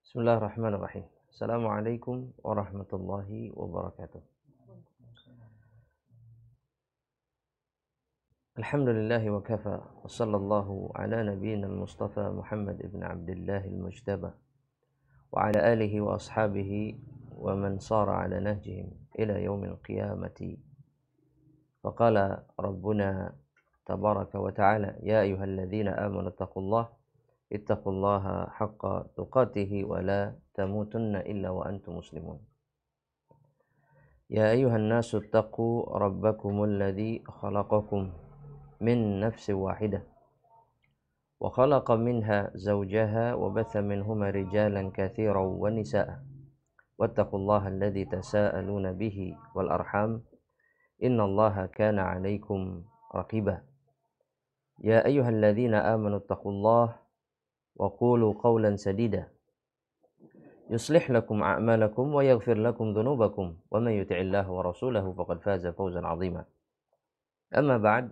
Bismillahirrahmanirrahim. Assalamualaikum warahmatullahi wabarakatuh. Alhamdulillahi wa kafa. Wa sallallahu ala nabiyyina al-mustafa Muhammad ibn Abdullah al-mujtaba. Wa ala alihi wa ashabihi wa man sara ala nahjihim ila yaumil qiyamati. Faqala Rabbuna tabaraka wa ta'ala, ya ayyuhalladzina amanu taqullaha ittaqullaha haqqa tuqatih wa la tamutunna illa wa antum muslimun. Ya ayuhan nasu taqu rabbakumul ladzi khalaqakum min nafsin wahidah wa khalaqa minha zawjaha wa batha minhuma rijalan katsiran wa nisaa wattaqullaha alladzi tasaaluna bihi wal arham innallaha kana 'alaikum raqiba. Ya ayyuhalladzina amanu taqullaha wa qulu qawlan sadida yuslih lakum a'malakum wa yaghfir lakum dhunubakum wa man yuti'illaha wa rasulahu faqad faza fawzan 'azima. Amma ba'd,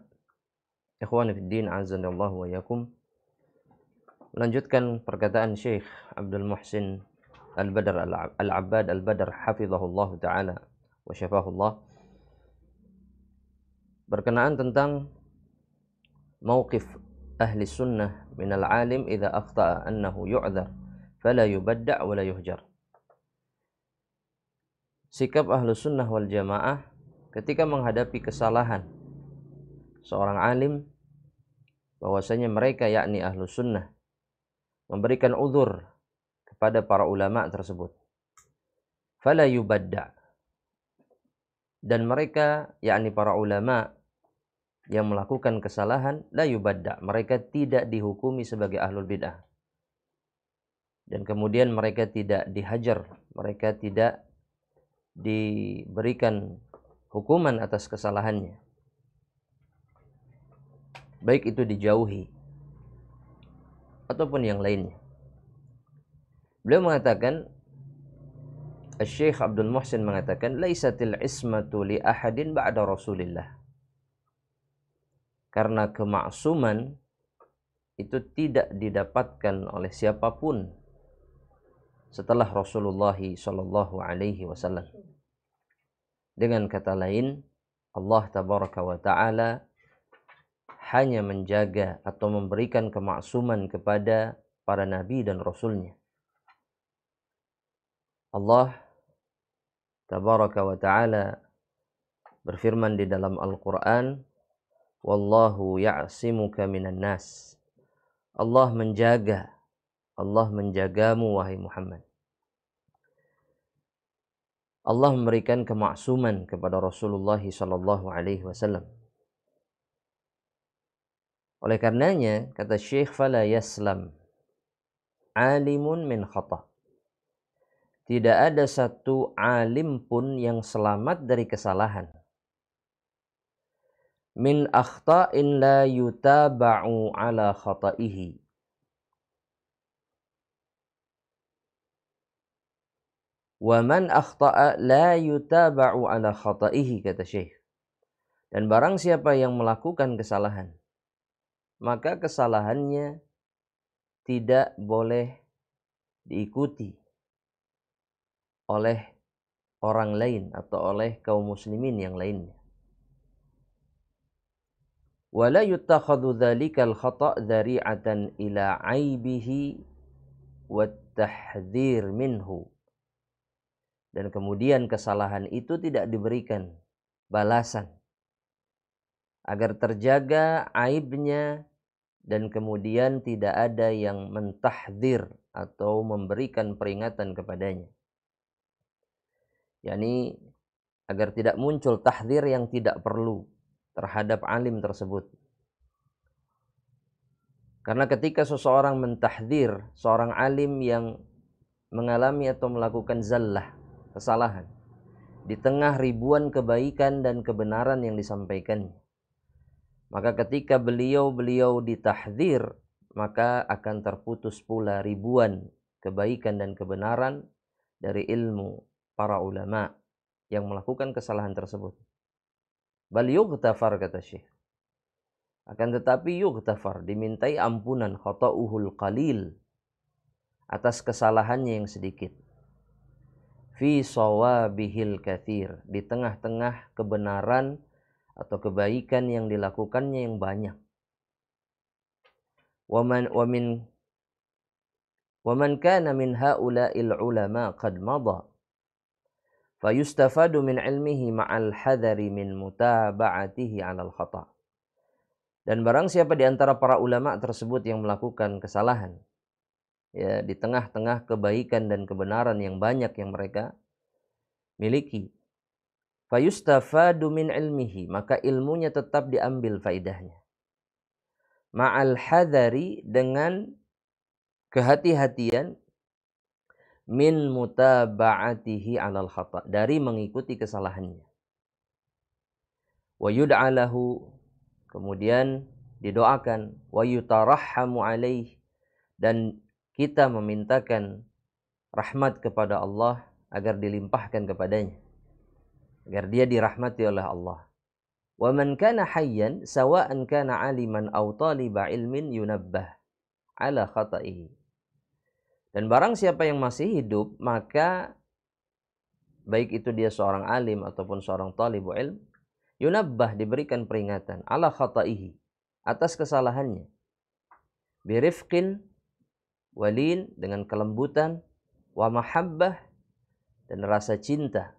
ikhwani fid din, azanallahu wa iyyakum. Melanjutkan perkataan Syekh Abdul Muhsin Al-Badr Al-Abbad Al-Badr hafizahullah ta'ala wa syafahullah, berkenaan tentang mauqif ahli sunnah minal alim idza akhta'a annahu yu'dzar fala yubadda' wa la yuhjar. Sikap ahlu sunnah wal jamaah ketika menghadapi kesalahan seorang alim, bahwasanya mereka yakni ahlu sunnah memberikan uzur kepada para ulama tersebut. Fala yubadda', dan mereka yakni para ulama yang melakukan kesalahan, la yubadda', mereka tidak dihukumi sebagai ahlul bid'ah. Dan kemudian mereka tidak dihajar, mereka tidak diberikan hukuman atas kesalahannya, baik itu dijauhi ataupun yang lainnya. Beliau mengatakan, Syekh Abdul Muhsin mengatakan, laisatil ismatu li ahadin ba'da Rasulillah. Karena kemaksuman itu tidak didapatkan oleh siapapun setelah Rasulullah sallallahu alaihi wasallam. Dengan kata lain, Allah tabaraka wa ta'ala hanya menjaga atau memberikan kemaksuman kepada para nabi dan rasulnya. Allah tabaraka wa ta'ala berfirman di dalam Al-Quran, wallahu ya'simuka minan nas. Allah menjagamu wahai Muhammad. Allah memberikan kemaksuman kepada Rasulullah sallallahu alaihi wasallam. Oleh karenanya kata Syekh, fala yaslam alimun min khata'. Tidak ada satu alim pun yang selamat dari kesalahan. Min akhta'in la yutaba'u ala khata'ihi. Wa man akhta'a la yutaba'u ala khata'ihi, kata Syekh. Dan barang siapa yang melakukan kesalahan, maka kesalahannya tidak boleh diikuti oleh orang lain atau oleh kaum muslimin yang lainnya. Wala yutakhadhu dzalikal khata' dzari'atan ila 'aibihi wat tahdhir minhu. Dan kemudian kesalahan itu tidak diberikan balasan agar terjaga aibnya, dan kemudian tidak ada yang mentahdzir atau memberikan peringatan kepadanya. yakni agar tidak muncul tahdzir yang tidak perlu terhadap alim tersebut. Karena ketika seseorang mentahdzir seorang alim yang mengalami atau melakukan zallah, kesalahan, di tengah ribuan kebaikan dan kebenaran yang disampaikannya, maka ketika beliau ditahdzir, maka akan terputus pula ribuan kebaikan dan kebenaran dari ilmu para ulama yang melakukan kesalahan tersebut. Bal yughtafar, kata Syekh. Akan tetapi yughtafar, dimintai ampunan, khata'uhul qalil, atas kesalahannya yang sedikit. Fi shawabihil katsir, di tengah-tengah kebenaran atau kebaikan yang dilakukannya yang banyak. Wa man kana min haula'il ulama qad madha fayustafadu min ilmihi ma'al hadari min mutaba'atihi 'alal khata'. Dan barang siapa di antara para ulama tersebut yang melakukan kesalahan, ya, di tengah-tengah kebaikan dan kebenaran yang banyak yang mereka miliki, fayustafadu min ilmihi, maka ilmunya tetap diambil faidahnya, ma'al hadari, dengan kehati-hatian, min mutaba'atihi 'alal khata', dari mengikuti kesalahannya. Wa yud'a lahu, kemudian didoakan, wa yutarahhamu alaih, dan kita memintakan rahmat kepada Allah agar dilimpahkan kepadanya, agar dia dirahmati oleh Allah. Wa man kana hayyan sawa'an kana 'aliman aw taliba ilmin yunabbah 'ala khata'ihi. Dan barang siapa yang masih hidup, maka baik itu dia seorang alim ataupun seorang talibu ilm, yunabbah, diberikan peringatan, 'ala khata'ihi, atas kesalahannya, birifqin walin, dengan kelembutan, wa mahabbah, dan rasa cinta,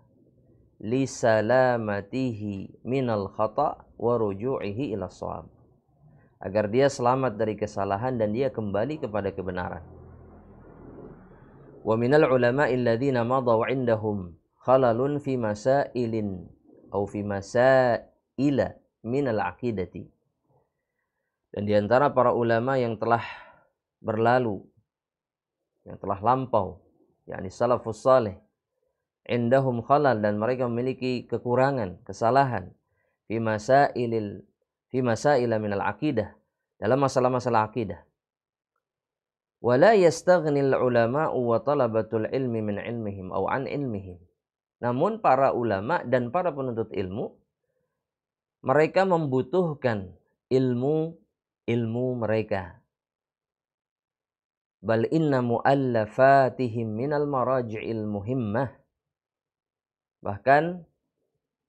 li salamatihi minal khata' wa ruju'ihi ila shawab, agar dia selamat dari kesalahan dan dia kembali kepada kebenaran. Wa minal ulama'i alladhina madaw 'indahum khalalun fi masailin aw fi masaila minal aqidati. Dan di antara para ulama yang telah berlalu, yang telah lampau, yakni salafus salih, indahum khalal, dan mereka memiliki kekurangan, kesalahan, fi masaila minal aqidah, dalam masalah-masalah akidah. Wala yastaghnil ulama'u wa talabatul ilmi min ilmihim aw an ilmihim. Namun para ulama dan para penuntut ilmu, mereka membutuhkan ilmu mereka. Bal inna mu'allafatihim minal maraji'il muhimmah. Bahkan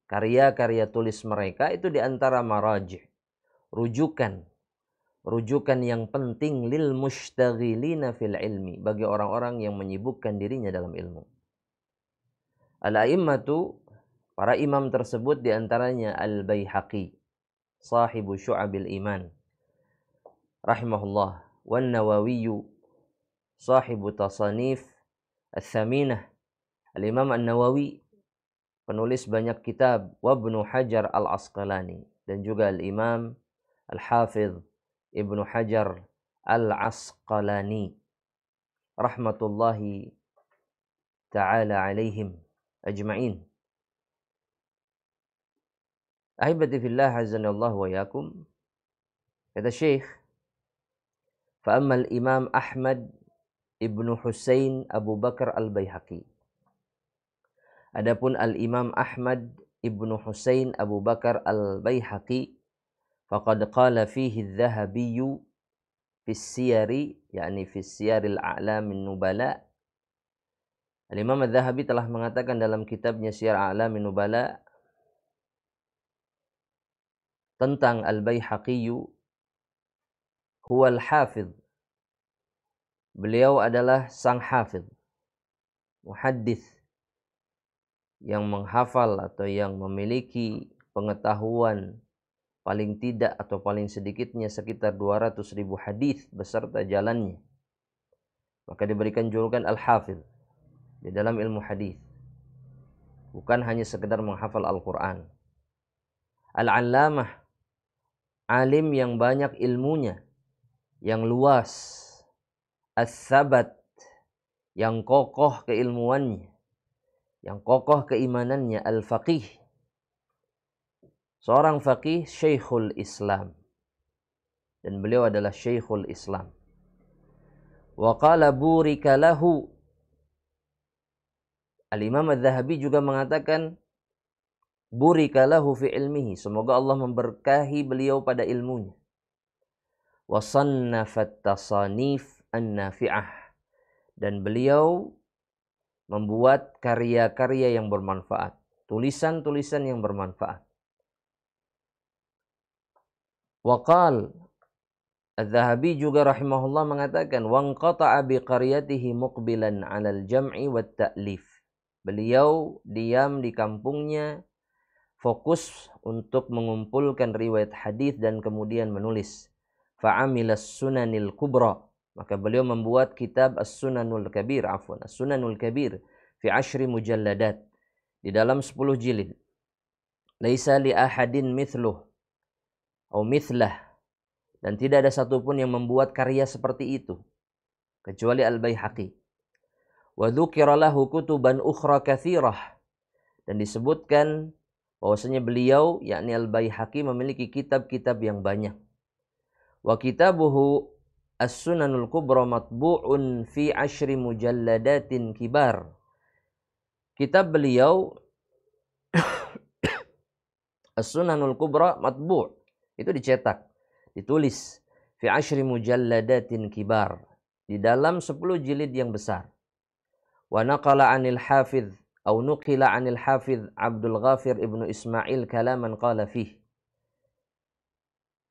karya-karya tulis mereka itu di antara maraji', rujukan yang penting, lil mushtaghilina fil ilmi, bagi orang-orang yang menyibukkan dirinya dalam ilmu. Al-a'immatu, para imam tersebut di antaranya Al-Baihaqi, sahibu Syu'abil Iman, rahimahullah, wan Nawawi, sahibu tasanif Ats-Tsaminah, Al-Imam An-Nawawi, penulis banyak kitab, wa Ibnu Hajar Al-Asqalani, dan juga Al-Imam Al-Hafidh Ibnu Hajar Al-Asqalani, rahmatullahi ta'ala alaihim ajma'in. Ahibati fillah, azanallahu wa yakum. Kata Syekh, fa amma al-Imam Ahmad Ibnu Husain Abu Bakar Al-Baihaqi. Adapun al-Imam Ahmad Ibnu Husain Abu Bakar Al-Baihaqi, faqad qala fihi adh-Dhahabi fi as-siyari, yakni fi as-siyaril a'lamin nubala. Al-Imam Adz-Dzahabi telah mengatakan dalam kitabnya Siyar A'lamin Nubala tentang Al-Baihaqi, huwal hafidh, beliau adalah sang hafidh, muhaddits, yang menghafal atau yang memiliki pengetahuan paling tidak atau paling sedikitnya sekitar 200.000 hadis beserta jalannya. Maka diberikan julukan Al-Hafidh di dalam ilmu hadis. Bukan hanya sekedar menghafal Al-Quran. Al-Allamah, alim yang banyak ilmunya, yang luas. As-Sabat, yang kokoh keilmuannya, yang kokoh keimanannya. Al-Faqih, seorang faqih, Syekhul Islam, dan beliau adalah Syekhul Islam. Wa qala burika lahu, Al-Imam Adz-Dzahabi juga mengatakan burika lahu fi ilmihi, semoga Allah memberkahi beliau pada ilmunya. Wa sannafat tasanif an-nafi'ah, dan beliau membuat karya-karya yang bermanfaat, tulisan-tulisan yang bermanfaat. Waqal Adz-Dzahabi juga rahimahullah mengatakan wanqata'a biqaryatihi muqbilan 'alal jam'i wat ta'lif. Beliau diam di kampungnya, fokus untuk mengumpulkan riwayat hadis dan kemudian menulis. Fa'amilas sunanil kubra, maka beliau membuat kitab As-Sunanul Kabir, As-Sunanul Kabir fi 10 mujalladat, di dalam 10 jilid. Laisa li ahadin mithluh atau mithlah, dan tidak ada satupun yang membuat karya seperti itu kecuali Al-Baihaqi. Wa dzukira lahu kutuban ukhra katsirah, dan disebutkan bahwasanya beliau yakni Al-Baihaqi memiliki kitab-kitab yang banyak. Wa kitabuhu As-Sunanul Kubra matbu'un fi 10 mujalladatin kibar. Kitab beliau As-Sunanul Kubra matbu', itu dicetak, ditulis fi 10 mujalladatin kibar, di dalam 10 jilid yang besar. Wa naqala 'anil hafidz atau nuqila 'anil hafidz Abdul Ghafir ibnu Ismail kalaman qala fih.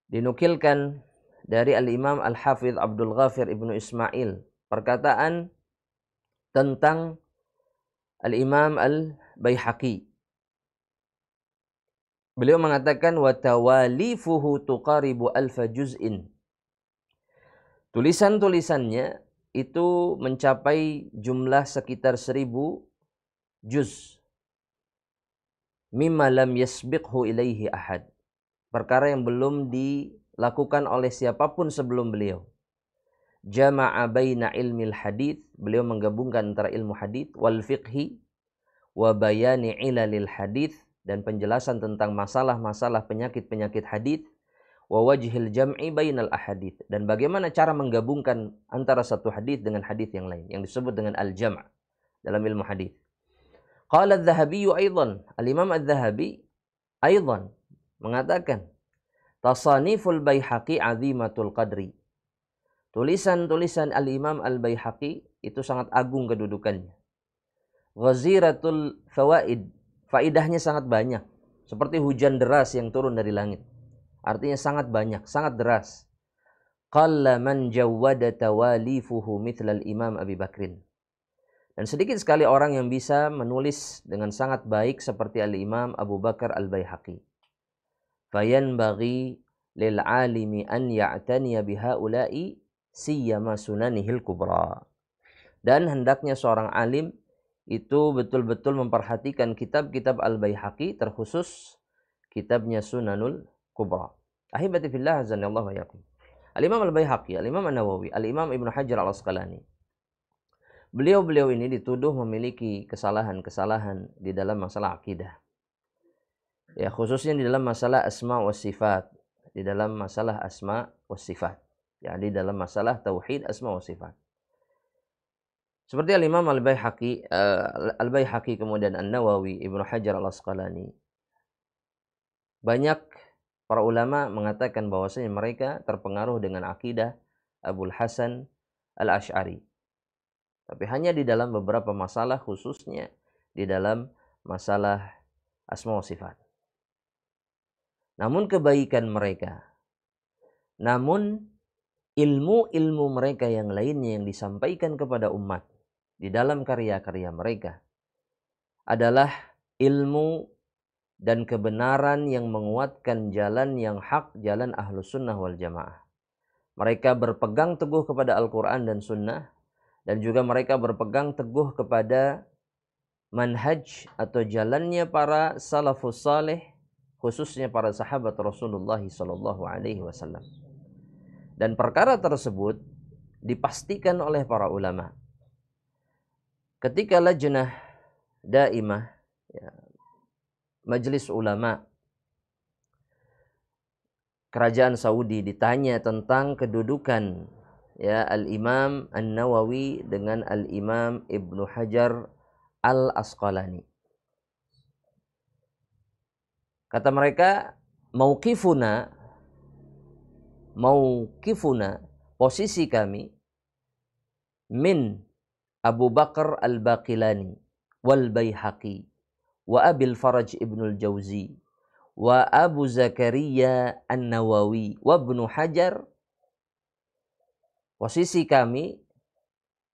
Dinukilkan dari Al-Imam Al-Hafidz Abdul Ghafir ibnu Ismail perkataan tentang Al-Imam Al-Baihaqi. Beliau mengatakan wa tawalifuhu tuqaribu alfa juz'in. Tulisan-tulisannya itu mencapai jumlah sekitar 1000 juz. Mimma lam yasbiqhu ilaihi ahad. Perkara yang belum dilakukan oleh siapapun sebelum beliau. Jama'a baina ilmil hadits, beliau menggabungkan antara ilmu hadits wal fiqhi wa bayani ilalil hadits, dan penjelasan tentang masalah-masalah penyakit-penyakit hadits, wa wajhil jam'i bainal ahadits, dan bagaimana cara menggabungkan antara satu hadits dengan hadits yang lain yang disebut dengan al-jam' dalam ilmu hadits. Qala Adz-Dzahabi aidan, Al-Imam Adz-Dzahabi aidan mengatakan tasaniful Baihaqi azimatul qadri. Tulisan-tulisan Al-Imam Al-Baihaqi itu sangat agung kedudukannya. Ghaziratul fawaid, faidahnya sangat banyak, seperti hujan deras yang turun dari langit. Artinya sangat banyak, sangat deras. Qalla man jawwada tawalifuhu mithlal Imam Abi Bakrin. Dan sedikit sekali orang yang bisa menulis dengan sangat baik seperti Al-Imam Abu Bakar Al-Baihaqi. Fayanbaghi lil alimi an ya'taniya bihaula'i siyama sunanihil kubra. Dan hendaknya seorang alim itu betul-betul memperhatikan kitab-kitab Al-Baihaqi, terkhusus kitabnya Sunanul Kubra. Ahibati fillah azanillahu wa yakum. Al-Imam Al-Baihaqi, Al-Imam An-Nawawi, Al-Imam Ibnu Hajar Al-Asqalani, beliau-beliau ini dituduh memiliki kesalahan-kesalahan di dalam masalah akidah. Ya, khususnya di dalam masalah asma wa sifat, di dalam masalah asma wa sifat. Ya, di dalam masalah tauhid asma wa sifat. Seperti Al-Imam Al-Baihaqi kemudian An-Nawawi, Ibnu Hajar Al-Asqalani. Banyak para ulama mengatakan bahwasanya mereka terpengaruh dengan akidah Abul Hasan Al-Asy'ari. Tapi hanya di dalam beberapa masalah, khususnya di dalam masalah asma wa sifat. Namun kebaikan mereka, namun ilmu-ilmu mereka yang lainnya yang disampaikan kepada umat di dalam karya-karya mereka adalah ilmu dan kebenaran yang menguatkan jalan yang hak, jalan Ahlus Sunnah wal Jamaah. Mereka berpegang teguh kepada Al-Quran dan Sunnah, dan juga mereka berpegang teguh kepada manhaj atau jalannya para salafus saleh, khususnya para sahabat Rasulullah SAW. Dan perkara tersebut dipastikan oleh para ulama. Ketika lajnah daimah, ya, majelis ulama kerajaan Saudi ditanya tentang kedudukan, ya, Al-Imam An-Nawawi dengan Al-Imam Ibnu Hajar Al-Asqalani. Kata mereka, mauqifuna, posisi kami, min Abu Bakar Al-Baqilani wal Baihaqi wa Abil Faraj Ibnul Jauzi wa Abu Zakaria An-Nawawi wa Ibnu Hajar. Posisi kami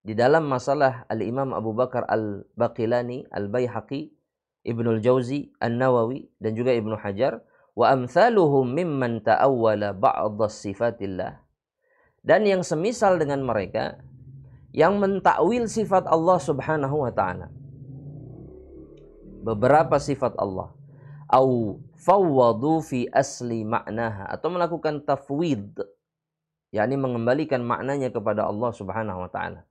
di dalam masalah Al-Imam Abu Bakar Al-Baqilani, Al-Baihaqi, Ibnul Jauzi, An-Nawawi, dan juga Ibnu Hajar, wa amthaluhum mimman ta'awwala ba'dha sifatillah, dan yang semisal dengan mereka yang mentakwil sifat Allah Subhanahu wa taala, beberapa sifat Allah, au fawwadu fi asli ma'naha, atau melakukan tafwid, yakni mengembalikan maknanya kepada Allah Subhanahu wa taala.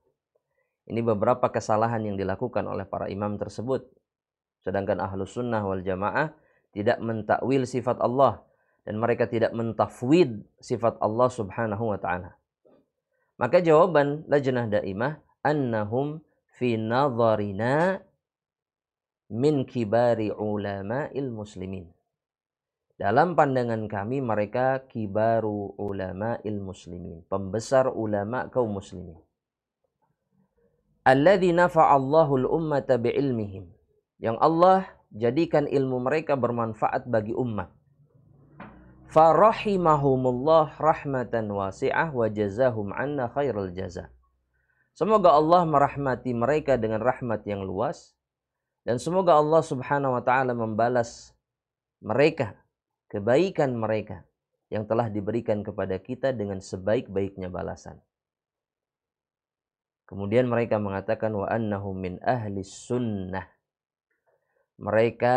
Ini beberapa kesalahan yang dilakukan oleh para imam tersebut. Sedangkan Ahlus Sunnah wal Jamaah tidak mentakwil sifat Allah, dan mereka tidak mentafwid sifat Allah Subhanahu wa taala. Maka jawaban Lajnah Daimah, annahum fi nadharina min kibari ulama'il muslimin. Dalam pandangan kami mereka kibaru ulama'il muslimin, pembesar ulama kaum muslimin. Alladzi nafa'allahu al-ummata bi'ilmihim, yang Allah jadikan ilmu mereka bermanfaat bagi umat. Farahimahumullah rahmatan wasi'ah wa jazahum anna khairal jaza. Semoga Allah merahmati mereka dengan rahmat yang luas, dan semoga Allah Subhanahu wa taala membalas mereka, kebaikan mereka yang telah diberikan kepada kita dengan sebaik-baiknya balasan. Kemudian mereka mengatakan wa annahum min ahli sunnah. Mereka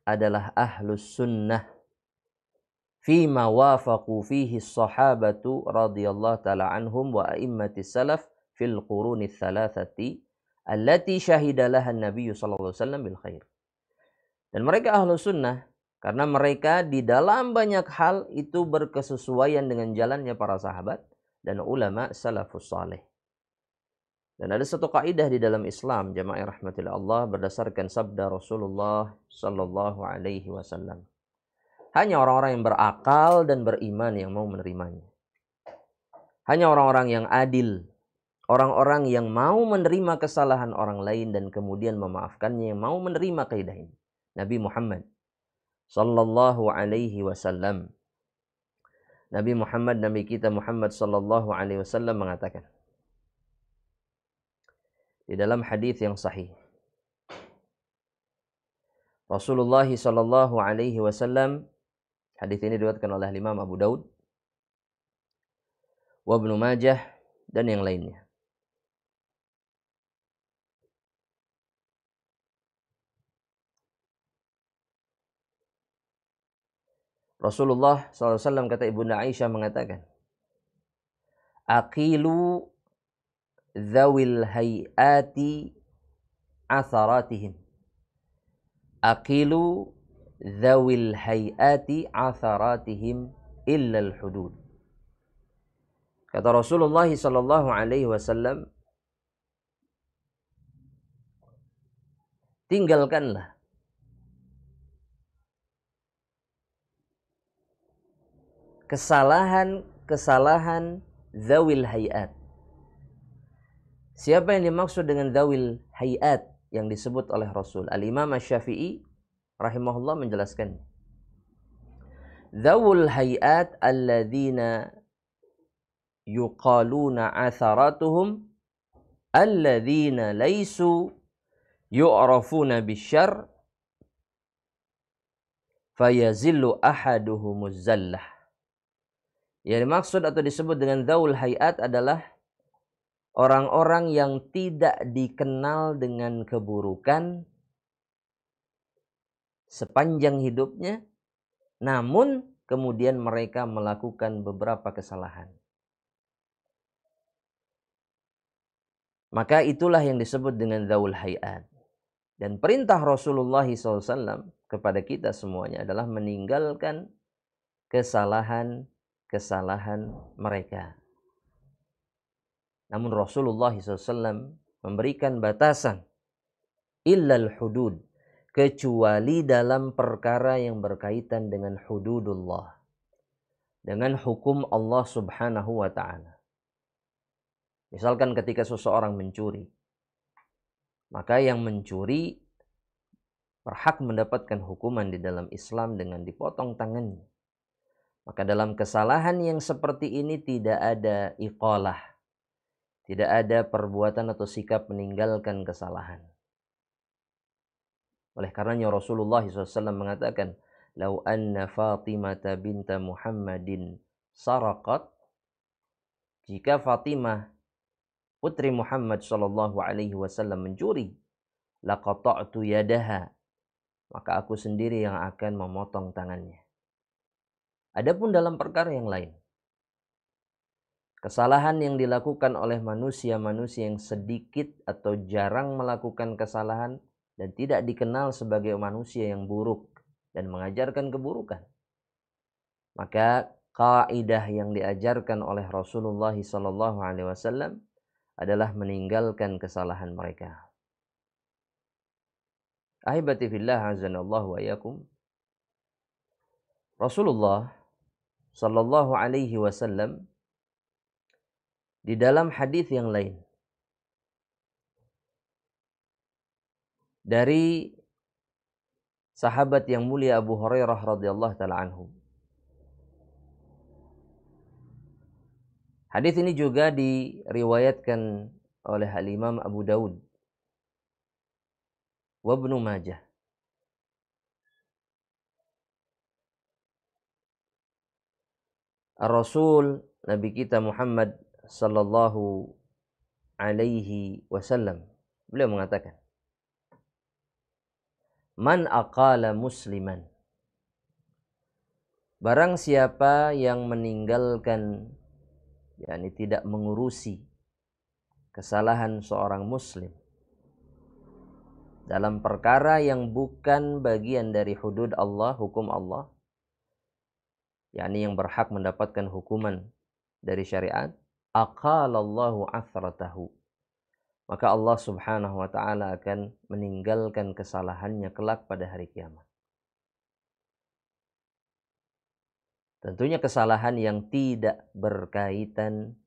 adalah ahlus sunnah. Fima wafaqu fihi sahabatu radhiyallahu ta'ala anhum wa a'immatis salaf fil quruni thalathati allati syahidalaha an-nabiy sallallahu alaihi wasallam bil khair. Dan mereka ahlus sunnah karena mereka di dalam banyak hal itu berkesesuaian dengan jalannya para sahabat dan ulama salafus saleh. Dan ada satu kaidah di dalam Islam, jamaah rahmatillah Allah, berdasarkan sabda Rasulullah sallallahu alaihi wasallam. Hanya orang-orang yang berakal dan beriman yang mau menerimanya. Hanya orang-orang yang adil, orang-orang yang mau menerima kesalahan orang lain dan kemudian memaafkannya, yang mau menerima kaidah ini. Nabi Muhammad sallallahu alaihi wasallam. Nabi Muhammad, Nabi kita Muhammad sallallahu alaihi wasallam mengatakan di dalam hadis yang sahih, Rasulullah sallallahu alaihi wasallam, hadis ini diriwayatkan oleh Imam Abu Daud, wa Ibnu Majah, dan yang lainnya. Rasulullah SAW kata Ibunda Aisyah mengatakan, aqilu dzawil hayati atharatihim. Aqilu dzawil hayati atharatihim illal hudud. Kata Rasulullah sallallahu alaihi wasallam, tinggalkanlah kesalahan dzawil hayat. Siapa yang dimaksud dengan dzawil hayat yang disebut oleh Rasul? Al-Imam Asy-Syafi'i rahimahullah menjelaskan, dzawul hayat alladzina yuqaluna atharatuhum alladzina laisu yu'rafuna bisyarr fayazillu ahaduhumuz zallah. Yang dimaksud atau disebut dengan dzawul hayat adalah orang-orang yang tidak dikenal dengan keburukan sepanjang hidupnya, namun kemudian mereka melakukan beberapa kesalahan. Maka itulah yang disebut dengan dzawul hayat. Dan perintah Rasulullah SAW kepada kita semuanya adalah meninggalkan kesalahan mereka. Namun Rasulullah SAW memberikan batasan, illal hudud, kecuali dalam perkara yang berkaitan dengan hududullah, dengan hukum Allah Subhanahu wa ta'ala. Misalkan ketika seseorang mencuri, maka yang mencuri berhak mendapatkan hukuman di dalam Islam dengan dipotong tangannya. Maka dalam kesalahan yang seperti ini tidak ada iqalah, tidak ada perbuatan atau sikap meninggalkan kesalahan. Oleh karenanya Rasulullah SAW mengatakan, "Lau anna Fatimah binta Muhammadin saraqat," jika Fatimah putri Muhammad sallallahu alaihi wasallam mencuri, laqata'tu yadaha, maka aku sendiri yang akan memotong tangannya. Adapun dalam perkara yang lain, kesalahan yang dilakukan oleh manusia-manusia yang sedikit atau jarang melakukan kesalahan dan tidak dikenal sebagai manusia yang buruk dan mengajarkan keburukan, maka kaidah yang diajarkan oleh Rasulullah sallallahu alaihi wasallam adalah meninggalkan kesalahan mereka. Ahibati fillah azanallahu wa iyyakum. Rasulullah sallallahu alaihi wasallam di dalam hadis yang lain dari sahabat yang mulia Abu Hurairah radhiyallahu taala anhu. Hadis ini juga diriwayatkan oleh Al-Imam Abu Daud wa Ibnu Majah. Rasul Nabi kita Muhammad sallallahu alaihi wasallam, beliau mengatakan, "Man aqala musliman," barang siapa yang meninggalkan, yakni tidak mengurusi kesalahan seorang muslim dalam perkara yang bukan bagian dari hudud Allah, hukum Allah, yakni yang berhak mendapatkan hukuman dari syariat, aqalallahu athratahu, maka Allah subhanahu wa ta'ala akan meninggalkan kesalahannya kelak pada hari kiamat. Tentunya kesalahan yang tidak berkaitan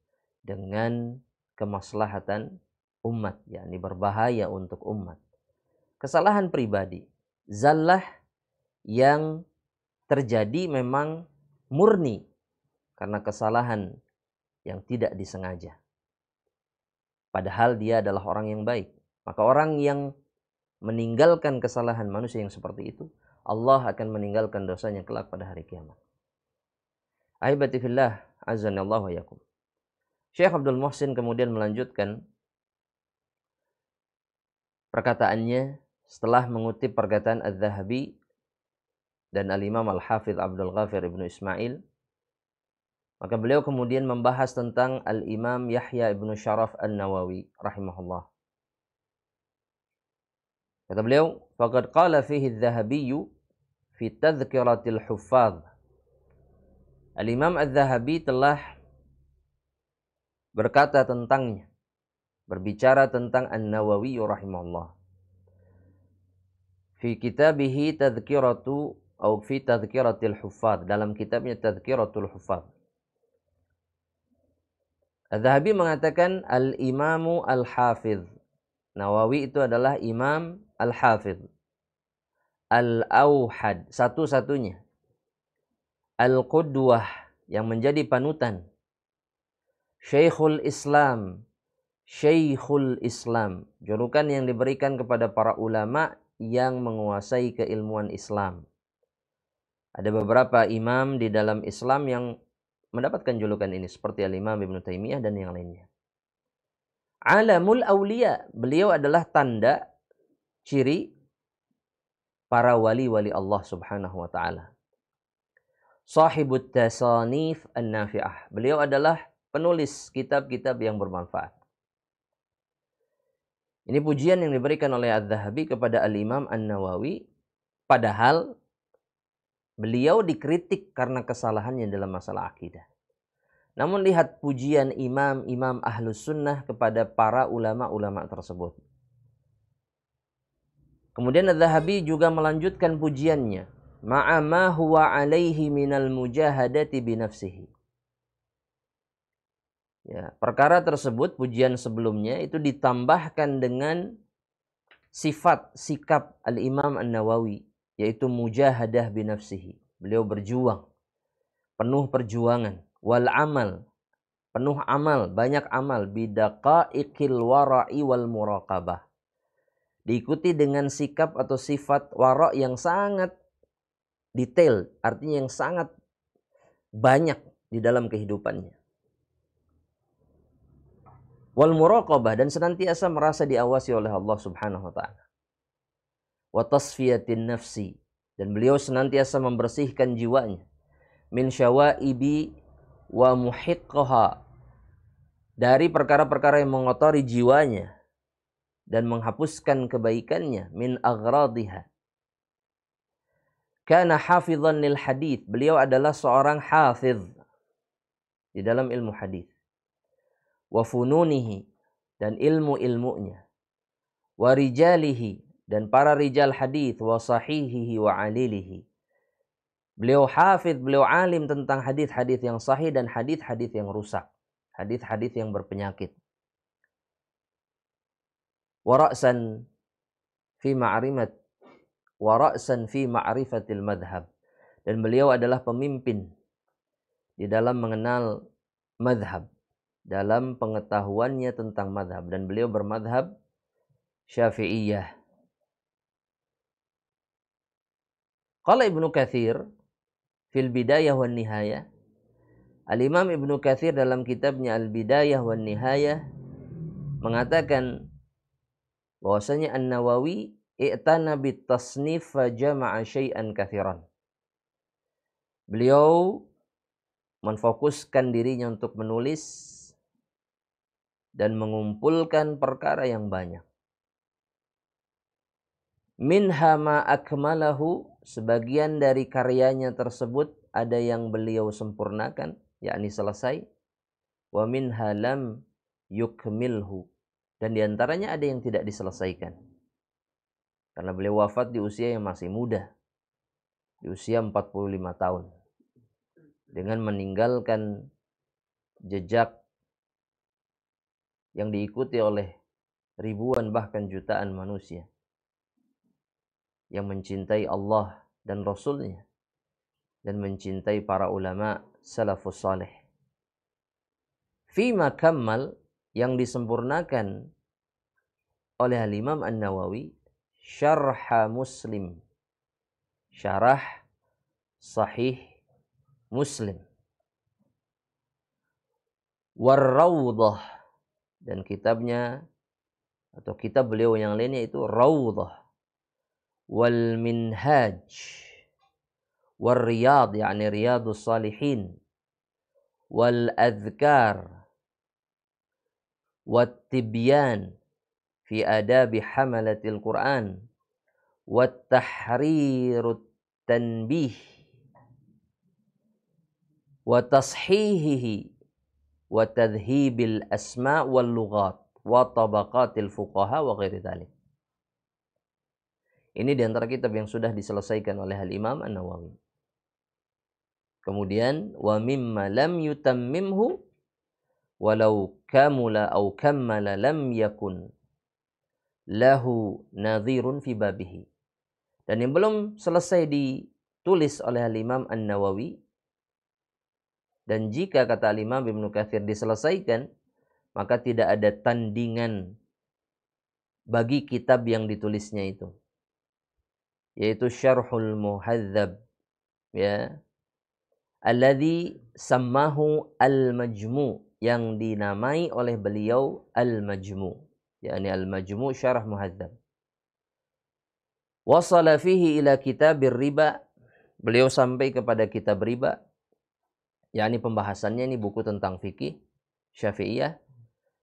dengan kemaslahatan umat, yakni berbahaya untuk umat. Kesalahan pribadi, zallah yang terjadi memang murni karena kesalahan yang tidak disengaja. Padahal dia adalah orang yang baik. Maka orang yang meninggalkan kesalahan manusia yang seperti itu, Allah akan meninggalkan dosanya kelak pada hari kiamat. Ahibati fillah, azanallahu wa yakum. Syekh Abdul Muhsin kemudian melanjutkan perkataannya setelah mengutip perkataan Az-Zahabi dan Al-Imam Al-Hafidh Abdul Ghafir Ibnu Ismail. Maka beliau kemudian membahas tentang Al-Imam Yahya Ibnu Syaraf An-Nawawi rahimahullah. Kata beliau, "Faqad qala fihi Az-Zahabi fi Tadhkiratil Huffaz." Al-Imam Az-Zahabi telah berkata tentangnya, berbicara tentang An-Nawawi rahimahullah. Fi kitabihi Tadhkiratu atau fi Tadhkiratil Huffaz, dalam kitabnya Tadhkiratul Huffaz. Az-Zahabi mengatakan Al-Imamu Al-Hafidh. Nawawi itu adalah Imam Al-Hafidh. Al-Auhad, satu-satunya. Al-Qudwah, yang menjadi panutan. Syekhul Islam, Syekhul Islam, julukan yang diberikan kepada para ulama yang menguasai keilmuan Islam. Ada beberapa imam di dalam Islam yang mendapatkan julukan ini, seperti Al-Imam Ibnu Taimiyah dan yang lainnya. Alamul Aulia, beliau adalah tanda, ciri para wali-wali Allah subhanahu wa ta'ala. Sahibut tasanif an-nafi'ah, beliau adalah penulis kitab-kitab yang bermanfaat. Ini pujian yang diberikan oleh Az-Zahabi kepada Al-Imam An-Nawawi, padahal beliau dikritik karena kesalahannya dalam masalah akidah. Namun lihat pujian imam-imam Ahlus Sunnah kepada para ulama-ulama tersebut. Kemudian Az-Zahabi juga melanjutkan pujiannya, ma'a ma huwa alaihi minal mujahadati binafsihi. Ya, perkara tersebut, pujian sebelumnya itu ditambahkan dengan sifat sikap Al-Imam An-Nawawi, yaitu mujahadah binafsihi. Beliau berjuang, penuh perjuangan, wal amal, penuh amal, banyak amal, bidaqaiqil wara'i wal muraqabah. Diikuti dengan sikap atau sifat wara' yang sangat detail, artinya yang sangat banyak di dalam kehidupannya. Wal muraqabah, dan senantiasa merasa diawasi oleh Allah Subhanahu wa taala. Wa tasfiyatin nafsi, dan beliau senantiasa membersihkan jiwanya. Min syawaibi wa muhiqqaha, dari perkara-perkara yang mengotori jiwanya dan menghapuskan kebaikannya. Min aghradiha. Kana hafizan lil hadits, beliau adalah seorang hafiz di dalam ilmu hadis. Wa fununihi, dan ilmu-ilmunya. Wa rijalihi, dan para rijal hadis. Wa sahihihi wa alilihi. Beliau hafiz, beliau alim tentang hadis-hadis yang sahih dan hadis-hadis yang rusak, hadis-hadis yang berpenyakit. Wa ra'san fi ma'rifatil madhab, dan beliau adalah pemimpin di dalam mengenal madhab, dalam pengetahuannya tentang madhab, dan beliau bermadhab Syafi'iyah. Qala Ibnu Katsir fil Bidayah wan Nihayah, Al-Imam Ibnu Katsir dalam kitabnya Al-Bidayah wan Nihayah mengatakan bahwasanya An-Nawawi i'tana bit tasnif fa jama'a syai'an katsiran. Beliau menfokuskan dirinya untuk menulis dan mengumpulkan perkara yang banyak. Minha ma akmalahu, sebagian dari karyanya tersebut ada yang beliau sempurnakan, yakni selesai. Wa minha lam yukmilhu, dan diantaranya ada yang tidak diselesaikan. Karena beliau wafat di usia yang masih muda, di usia 45 tahun. Dengan meninggalkan jejak yang diikuti oleh ribuan bahkan jutaan manusia yang mencintai Allah dan Rasulnya dan mencintai para ulama salafus salih. Fima kammal, yang disempurnakan oleh Al-Imam An-Nawawi, syarha Muslim, syarah sahih Muslim. War-Rawdah, dan kitabnya atau kitab beliau yang lainnya itu Rawdah. Wal-Minhaj, War-Riyad, yakni Riyadus Salihin, Wal-Adhkar, Wat-Tibyan fi adabi hamalatil Quran, Wat-Tahrirut Tanbih, wa tashihihi wa tadhhibil asma' wal lughat wa tabaqatil fuqaha wa ghairi dzalik. Ini di antara kitab yang sudah diselesaikan oleh Al-Imam An-Nawawi. Kemudian wa mimma lam yutammimhu walau kamula au kammala lam yakun lahu nadhirun fi babihi. Dan yang belum selesai ditulis oleh Al-Imam An-Nawawi, dan jika kata Al-Imam Ibnu Katsir diselesaikan, maka tidak ada tandingan bagi kitab yang ditulisnya itu, yaitu Syarhul Muhadzab, ya, alladzi sammahu Al-Majmu', yang dinamai oleh beliau Al-Majmu', yakni Al-Majmu' Syarah Muhadzab. Wasala fihi ila kitabir riba, beliau sampai kepada kitab riba, yakni pembahasannya ini buku tentang fikih Syafi'iyah.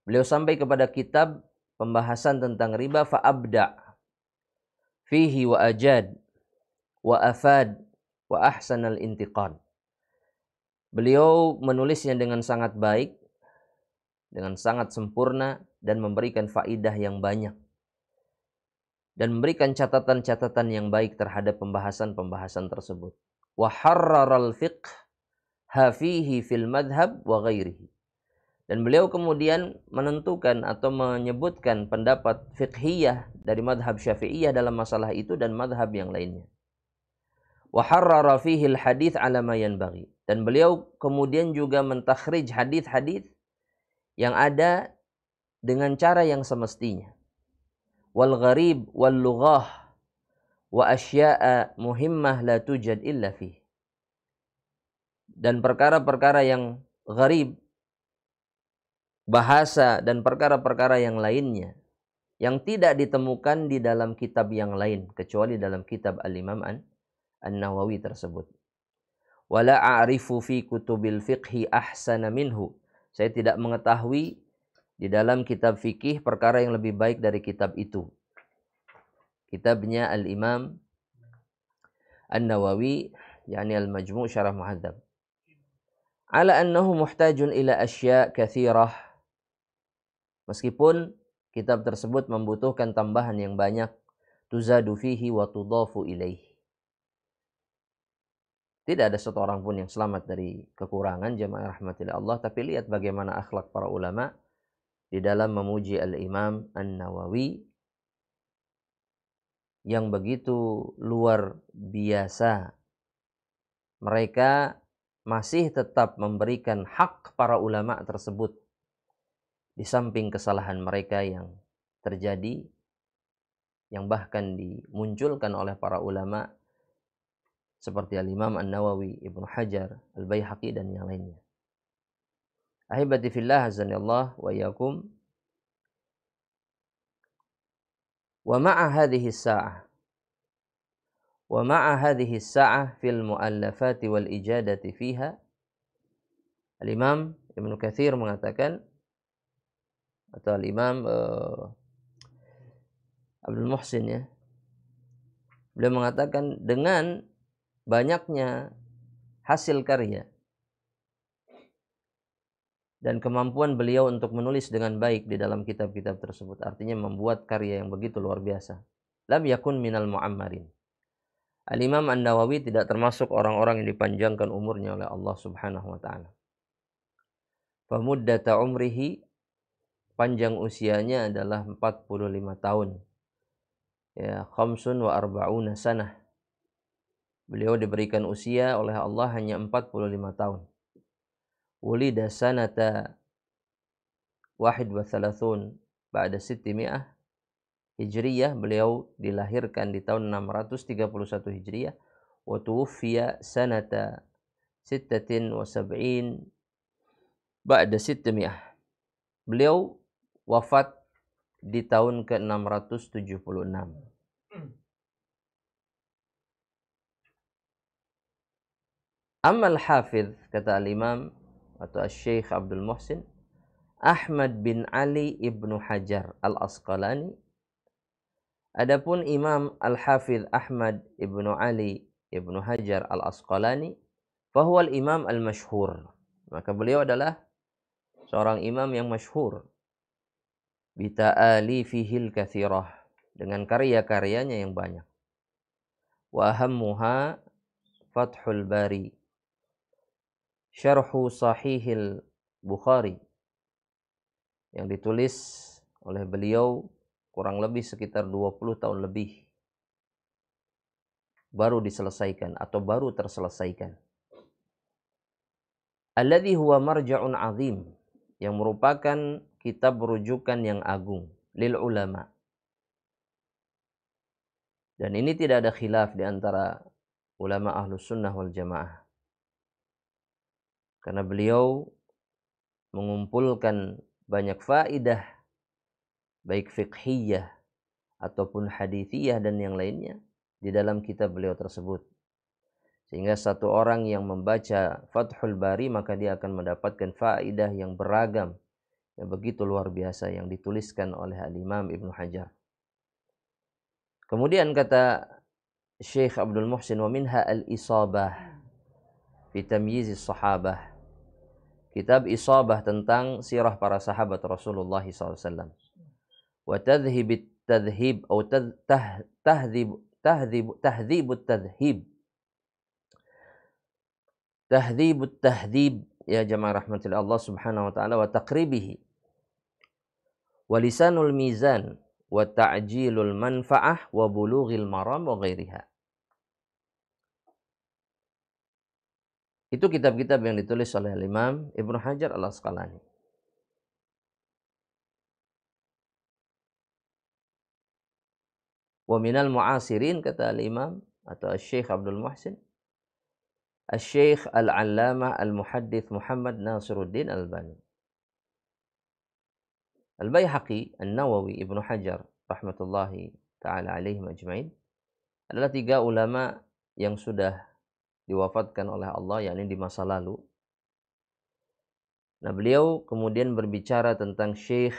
Beliau sampai kepada kitab pembahasan tentang riba, fa abda fihi wa ajad wa afad wa ahsanal intiqad. Beliau menulisnya dengan sangat baik, dengan sangat sempurna, dan memberikan faidah yang banyak, dan memberikan catatan-catatan yang baik terhadap pembahasan-pembahasan tersebut. Wa harraral fiqh hafihi fil madhab wa ghairihi, Dan beliau kemudian menentukan atau menyebutkan pendapat fiqhiyah dari madhab syafi'iyah dalam masalah itu dan madhab yang lainnya. Wa harrara fihi al-hadits ala ma yanbaghi. Dan beliau kemudian juga mentakhrij hadis-hadis yang ada dengan cara yang semestinya. Wal gharib wal lughah wa asya'a muhimmah la tujad illa fihi. Dan perkara-perkara yang gharib, bahasa dan perkara-perkara yang lainnya yang tidak ditemukan di dalam kitab yang lain kecuali dalam kitab Al-Imam An-Nawawi tersebut. Wala a'rifu fi kutubil fiqhi ahsana minhu. Saya tidak mengetahui di dalam kitab fikih perkara yang lebih baik dari kitab itu. Kitabnya Al-Imam An-Nawawi, yakni Al-Majmu' Syarah Muhadzab. Ala annahu muhtajun ila asya' katsirah. Meskipun kitab tersebut membutuhkan tambahan yang banyak, tuzadu fihi wa tudafu ilaihi. Tidak ada satu orang pun yang selamat dari kekurangan, jamaah rahmatillah Allah, tapi lihat bagaimana akhlak para ulama di dalam memuji Al-Imam An-Nawawi yang begitu luar biasa. Mereka masih tetap memberikan hak para ulama tersebut di samping kesalahan mereka yang terjadi, yang bahkan dimunculkan oleh para ulama seperti Al-Imam An-Nawawi, Ibnu Hajar, Al-Baihaqi dan yang lainnya. Ahibati fillah azanillah wa iyyakum. Wa ma'a hadhihi as-sa'ah fil mu'allafati wal ijadati fiha. Al-Imam Ibnu Katsir mengatakan, atau Al-Imam Abdul Muhsin ya, beliau mengatakan dengan banyaknya hasil karya dan kemampuan beliau untuk menulis dengan baik di dalam kitab-kitab tersebut, artinya membuat karya yang begitu luar biasa. Lam yakun minal mu'ammarin. Al-Imam An-Nawawi tidak termasuk orang-orang yang dipanjangkan umurnya oleh Allah Subhanahu wa taala. Fa muddata umrihi, panjang usianya adalah 45 tahun. Ya, khamsun wa arba'una sanah. Beliau diberikan usia oleh Allah hanya 45 tahun. Wulida sanata 31 ba'da 600 Hijriyah. Beliau dilahirkan di tahun 631 Hijriyah. Wa tuwfiya sanata 76 ba'da 600. Beliau wafat di tahun ke-676. Amal Hafidh, kata Al-Imam atau Syekh Abdul Muhsin, Ahmad bin Ali ibnu Hajar Al-Asqalani. Adapun Imam Al-Hafidh Ahmad ibnu Ali ibnu Hajar Al-Asqalani, fahuwa al-imam al-mashhur. Maka beliau adalah seorang imam yang masyhur. Bita'alifihil katsirah, dengan karya-karyanya yang banyak. Wa ahammuha Fathul Bari, Syarhu Sahihil Bukhari, yang ditulis oleh beliau kurang lebih sekitar 20 tahun lebih baru diselesaikan atau baru terselesaikan. Alladhi huwa marja'un azim, yang merupakan kitab rujukan yang agung lil ulama. Dan ini tidak ada khilaf di antara ulama Ahlus Sunnah wal Jamaah. Karena beliau mengumpulkan banyak faidah, baik fiqhiyah ataupun hadithiyah dan yang lainnya di dalam kitab beliau tersebut. Sehingga satu orang yang membaca Fathul Bari maka dia akan mendapatkan faidah yang beragam, yang begitu luar biasa yang dituliskan oleh Al-Imam Ibnu Hajar. Kemudian kata Syekh Abdul Muhsin, wa minha al-Isabah fi tamyizis sahabah. Kitab Isabah tentang sirah para sahabat Rasulullah SAW. Wa tadhhibut tadhhib atau tahdhibut tadhhib. Tahdhibut tahdhib ya jamaah rahmatillah Allah subhanahu wa ta'ala, wa taqribihi wa lisanul mizan wa ta'jilul manfa'ah wa bulughil maram wa ghairiha. Itu kitab-kitab yang ditulis oleh Imam Ibnu Hajar Al-Asqalani. Wa minal mu'asirin, kata Imam atau Syekh Abdul Muhsin, Syekh Al-Allamah Al-Muhaddits Muhammad Nasiruddin Al-Albani. Al-Baihaqi, An-Nawawi, Ibnu Hajar rahmatullahi ta'ala alaihim ajma'in adalah 3 ulama yang sudah diwafatkan oleh Allah, yakni di masa lalu. Nah, beliau kemudian berbicara tentang Syekh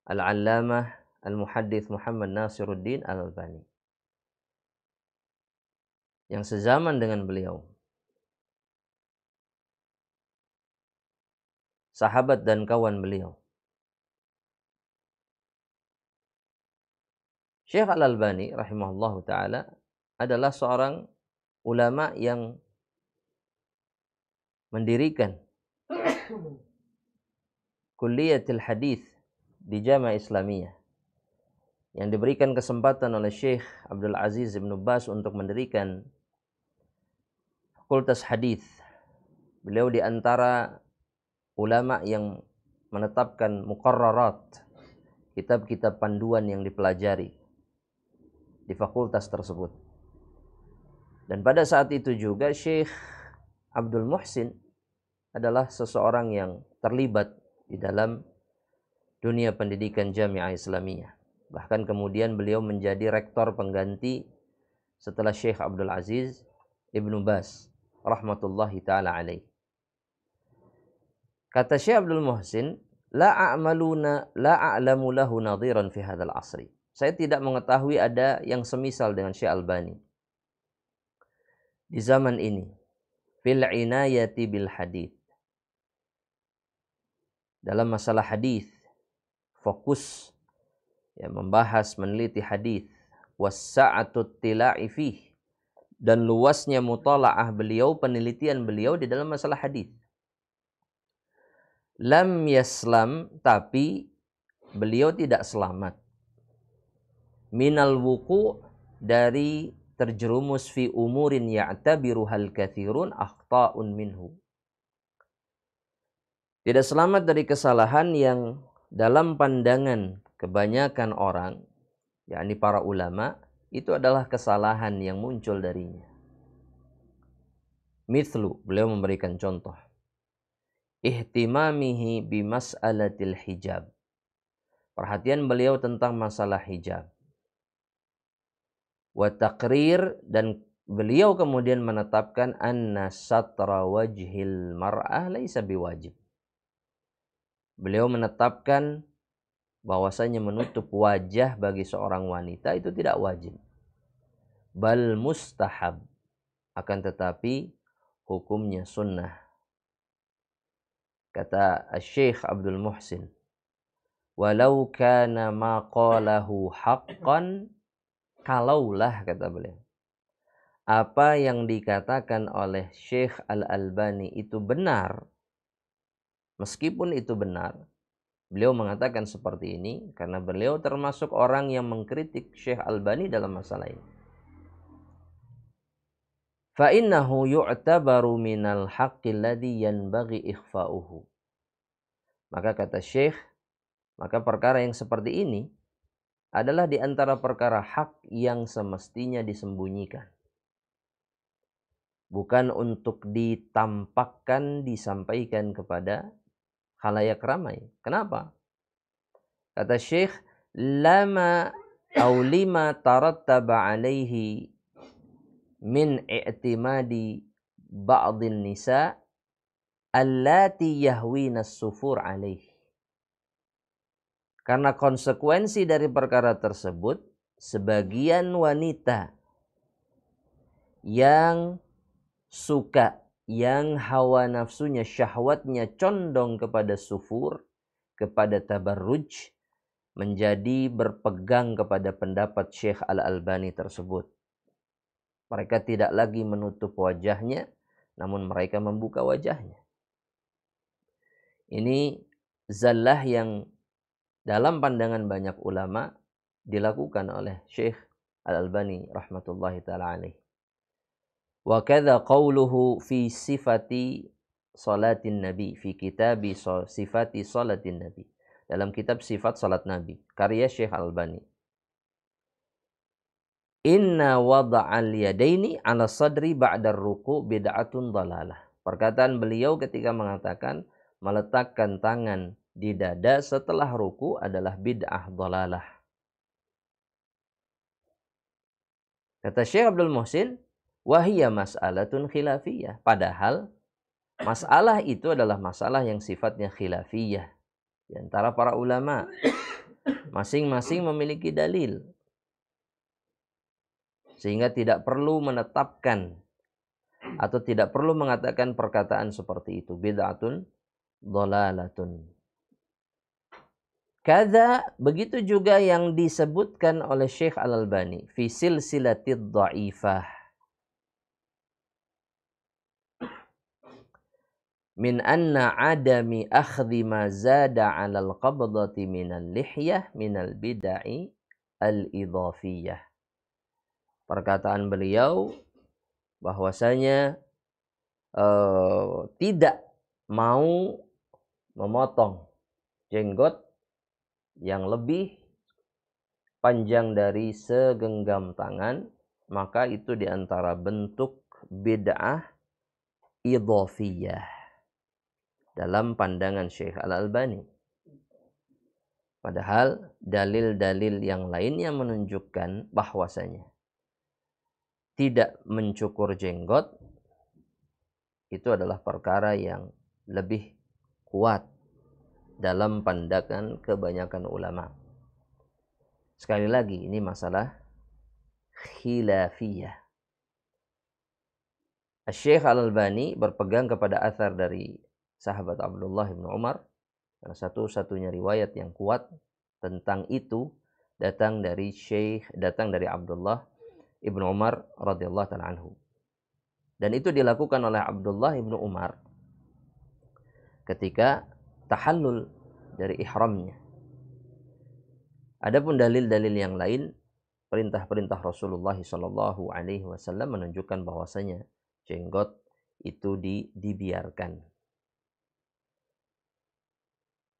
Al-Allamah Al-Muhaddits Muhammad Nasiruddin Al-Albani yang sezaman dengan beliau, sahabat dan kawan beliau. Syekh Al-Albani rahimahullahu ta'ala adalah seorang ulama yang mendirikan Kulliyatul Hadits di Jamiah Islamiyah, yang diberikan kesempatan oleh Syekh Abdul Aziz Ibn Baz untuk mendirikan Fakultas Hadits. Beliau di antara ulama yang menetapkan muqarrarat, kitab-kitab panduan yang dipelajari di fakultas tersebut. Dan pada saat itu juga Syekh Abdul Muhsin adalah seseorang yang terlibat di dalam dunia pendidikan Jamiah Islamiyah. Bahkan kemudian beliau menjadi rektor pengganti setelah Syekh Abdul Aziz Ibnu Baz rahmatullahi ta'ala alaih. Kata Syekh Abdul Muhsin, la a'lamu lahu nadhiran fi hadzal asri. Saya tidak mengetahui ada yang semisal dengan Syekh Albani di zaman ini. Fil inayati bil hadits, dalam masalah hadis, fokus ya, membahas meneliti hadis, wassa'atut tila'i fih, dan luasnya mutalaah beliau, penelitian beliau di dalam masalah hadis. Lam yaslam, tapi beliau tidak selamat, minal wuqu', dari terjerumus fi umurin ya'tabiruhal katsirun akhta'un minhu. Tidak selamat dari kesalahan yang dalam pandangan kebanyakan orang, yakni para ulama, itu adalah kesalahan yang muncul darinya. Mithlu, beliau memberikan contoh, ihtimamihi bimas'alatil hijab, perhatian beliau tentang masalah hijab. Wa taqrir, dan beliau kemudian menetapkan anna satra wajhil mar'ah laisa biwajib. Beliau menetapkan bahwasanya menutup wajah bagi seorang wanita itu tidak wajib, bal mustahab, akan tetapi hukumnya sunnah. Kata Syekh Abdul Muhsin, walau kana ma qalahu haqqan, kalaulah, kata beliau, apa yang dikatakan oleh Syekh Al-Albani itu benar, meskipun itu benar, beliau mengatakan seperti ini karena beliau termasuk orang yang mengkritik Syekh Albani dalam masalah ini. Fa innahu yu'tabaru minal haqqi alladhi yanbaghi ikhfa'uhu. Maka kata Syekh, maka perkara yang seperti ini adalah di antara perkara hak yang semestinya disembunyikan, bukan untuk ditampakkan, disampaikan kepada khalayak ramai. Kenapa? Kata Syekh, lama tarattaba alaihi min i'timadi ba'dhin nisa allati yahwina as-sufur alaihi. Karena konsekuensi dari perkara tersebut, sebagian wanita yang suka, yang hawa nafsunya, syahwatnya condong kepada sufur, kepada tabarruj, menjadi berpegang kepada pendapat Syekh Al-Albani tersebut. Mereka tidak lagi menutup wajahnya, namun mereka membuka wajahnya. Ini zallah yang dalam pandangan banyak ulama dilakukan oleh Syekh Al-Albani rahmatullahi taala alaih. Wa kadza qauluhu fi sifati salatin nabi fi kitabi sifati salatin nabi. Dalam kitab sifat salat nabi karya Syekh Al-Albani. Inna wada'al yadaini 'ala sadri ba'da ruku' bid'atun dhalalah. Perkataan beliau ketika mengatakan meletakkan tangan di dada setelah ruku adalah bid'ah dhalalah. Kata Syekh Abdul Muhsin, wahiyya mas'alatun khilafiyah. Padahal masalah itu adalah masalah yang sifatnya khilafiyah. Di antara para ulama, masing-masing memiliki dalil. Sehingga tidak perlu menetapkan atau tidak perlu mengatakan perkataan seperti itu. Bid'atun dhalalatun. Kadza, begitu juga yang disebutkan oleh Syekh Al-Albani fi silsilatid dha'ifah. Min anna adami akhdhi ma zada 'alal qabdati minal lihyah minal bid'ai al-idhafiyah. Perkataan beliau bahwasanya tidak mau memotong jenggot yang lebih panjang dari segenggam tangan, maka itu diantara bentuk bid'ah idhafiyah dalam pandangan Syekh Al-Albani. Padahal dalil-dalil yang lainnya menunjukkan bahwasanya tidak mencukur jenggot itu adalah perkara yang lebih kuat dalam pandangan kebanyakan ulama. Sekali lagi, ini masalah khilafiyah. Syekh Al-Albani berpegang kepada athar dari sahabat Abdullah bin Umar. Satu-satunya riwayat yang kuat tentang itu datang dari Abdullah Ibnu Umar radhiyallahu ta'ala anhu. Dan itu dilakukan oleh Abdullah Ibnu Umar ketika tahallul dari ihramnya. Adapun dalil-dalil yang lain, perintah-perintah Rasulullah sallallahu alaihi wasallam menunjukkan bahwasanya jenggot itu dibiarkan.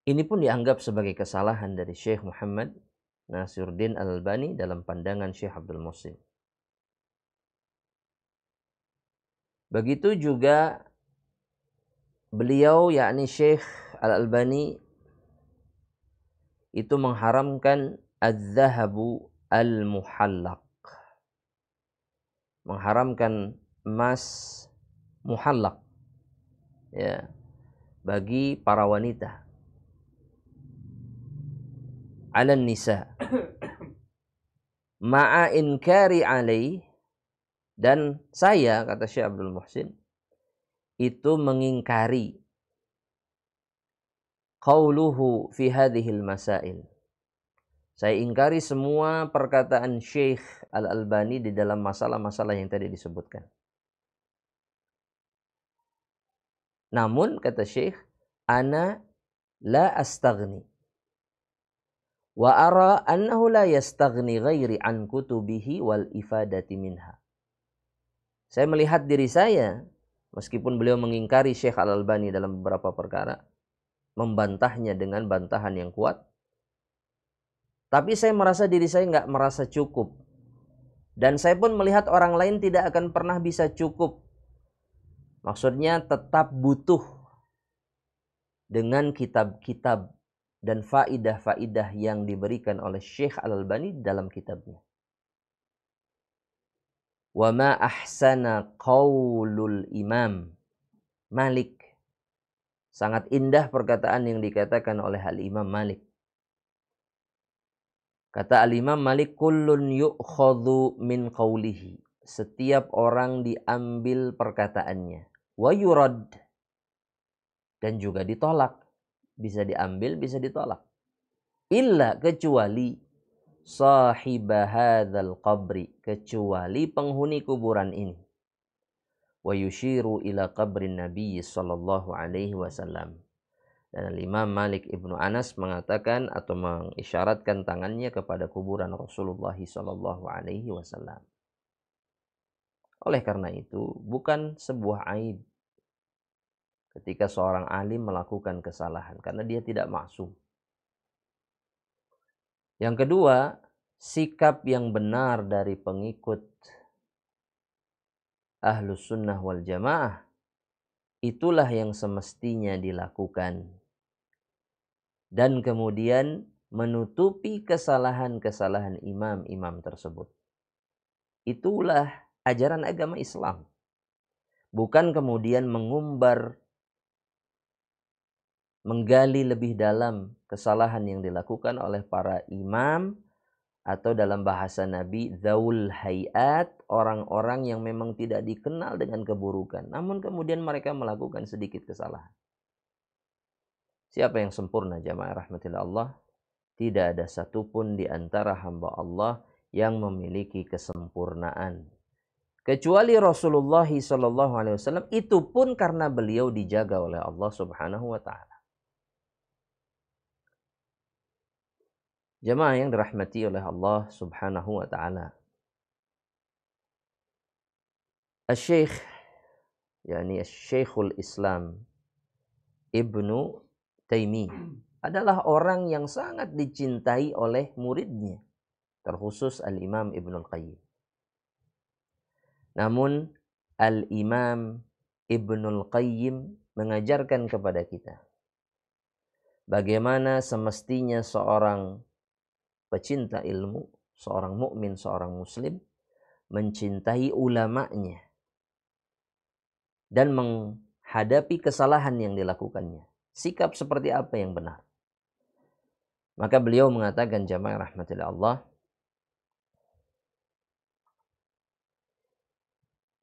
Ini pun dianggap sebagai kesalahan dari Syekh Muhammad Nasiruddin Al-Albani dalam pandangan Syekh Abdul Muhsin. Begitu juga beliau, yakni Syekh Al-Albani, itu mengharamkan az-zahabu al-muhallaq. Mengharamkan emas muhallaq, ya, bagi para wanita. Alan nisa. Ma'a inkari alaih. Dan saya, kata Syekh Abdul Muhsin, itu mengingkari qauluhu fi hadhil masail. Saya ingkari semua perkataan Syekh Al-Albani di dalam masalah-masalah yang tadi disebutkan. Namun, kata Syekh, ana la astaghni. Wa ara annahu la yastaghni ghairi an kutubihi wal ifadati minha. Saya melihat diri saya, meskipun beliau mengingkari Syekh Al-Albani dalam beberapa perkara, membantahnya dengan bantahan yang kuat, tapi saya merasa diri saya nggak merasa cukup. Dan saya pun melihat orang lain tidak akan pernah bisa cukup. Maksudnya tetap butuh dengan kitab-kitab dan faidah-faidah yang diberikan oleh Syekh Al-Albani dalam kitabnya. Wa ma ahsana qaulul imam Malik. Sangat indah perkataan yang dikatakan oleh Al-Imam Malik. Kata Al-Imam Malik, kullun yu'khadhu min qawlihi. Setiap orang diambil perkataannya. Wa yurad. Dan juga ditolak. Bisa diambil, bisa ditolak. Illa, kecuali sahibah hadzal qabri, kecuali penghuni kuburan ini. Wa yushiru ila qabrin Nabi sallallahu alaihi wasallam. Dan Imam Malik Ibnu Anas mengatakan atau mengisyaratkan tangannya kepada kuburan Rasulullah sallallahu alaihi wasallam. Oleh karena itu, bukan sebuah aib ketika seorang alim melakukan kesalahan karena dia tidak maksum. Yang kedua, sikap yang benar dari pengikut Ahlus Sunnah wal Jamaah itulah yang semestinya dilakukan. Dan kemudian menutupi kesalahan-kesalahan imam-imam tersebut. Itulah ajaran agama Islam. Bukan kemudian menggali lebih dalam kesalahan yang dilakukan oleh para imam, atau dalam bahasa Nabi, zaul hayat, orang-orang yang memang tidak dikenal dengan keburukan, namun kemudian mereka melakukan sedikit kesalahan. Siapa yang sempurna jamaah rahmatillah Allah? Tidak ada satupun di antara hamba Allah yang memiliki kesempurnaan. Kecuali Rasulullah SAW, itu pun karena beliau dijaga oleh Allah Subhanahu wa Ta'ala. Jamaah yang dirahmati oleh Allah Subhanahu wa Ta'ala. Asy-Syaikh, yakni Syekhul Islam Ibnu Taimiyah adalah orang yang sangat dicintai oleh muridnya, terkhusus Al-Imam Ibnul Qayyim. Namun Al-Imam Ibnul Qayyim mengajarkan kepada kita bagaimana semestinya seorang pecinta ilmu, seorang mukmin, seorang muslim mencintai ulamanya dan menghadapi kesalahan yang dilakukannya. Sikap seperti apa yang benar? Maka beliau mengatakan, jamaah rahmatillah Allah,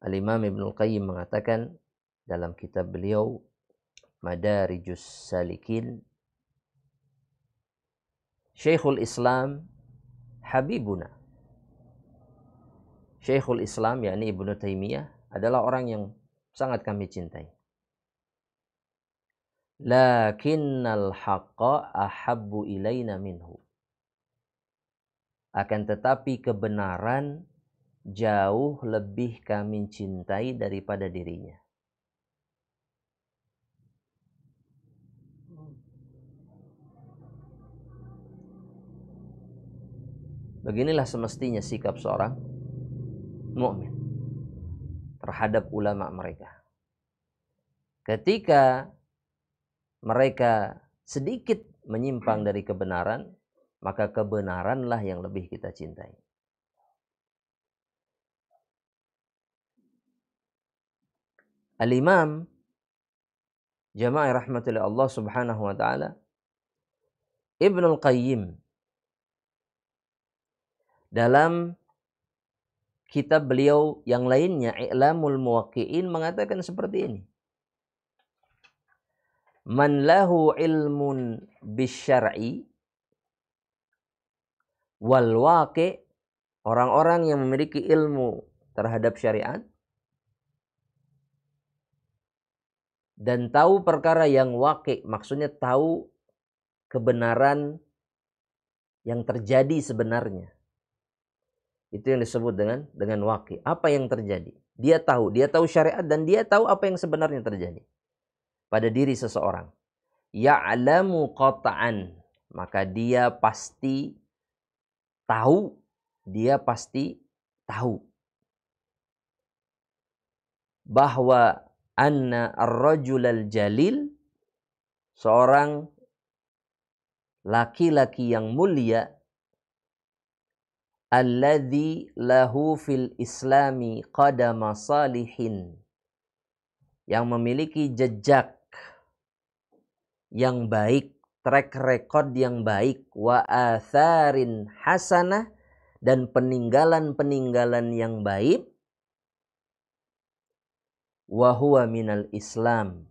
Al-Imam Ibnul Qayyim mengatakan dalam kitab beliau Madarijus Salikin, Syekhul Islam Habibuna. Syekhul Islam yakni Ibnu Taimiyah adalah orang yang sangat kami cintai. Lakinnal haqqa ahabbu ilaina minhu. Akan tetapi kebenaran jauh lebih kami cintai daripada dirinya. Beginilah semestinya sikap seorang mukmin terhadap ulama mereka. Ketika mereka sedikit menyimpang dari kebenaran, maka kebenaranlah yang lebih kita cintai. Al-Imam jamaah rahmatullah Allah Subhanahu wa Ta'ala Ibnul Qayyim dalam kitab beliau yang lainnya, I'lamul Muwaqqi'in, mengatakan seperti ini. Man lahu ilmun bisyar'i wal waqi', orang-orang yang memiliki ilmu terhadap syariat dan tahu perkara yang waqi', maksudnya tahu kebenaran yang terjadi sebenarnya. Itu yang disebut dengan waqi'. Apa yang terjadi? Dia tahu syariat dan dia tahu apa yang sebenarnya terjadi pada diri seseorang. Ya'lamu qata'an, maka dia pasti tahu bahwa anna ar-rajulal jalil, seorang laki-laki yang mulia, alladzi lahu fil islami qadama salihin, yang memiliki jejak yang baik, track record yang baik, wa atharin hasanah, dan peninggalan-peninggalan yang baik, wa huwa minal Islam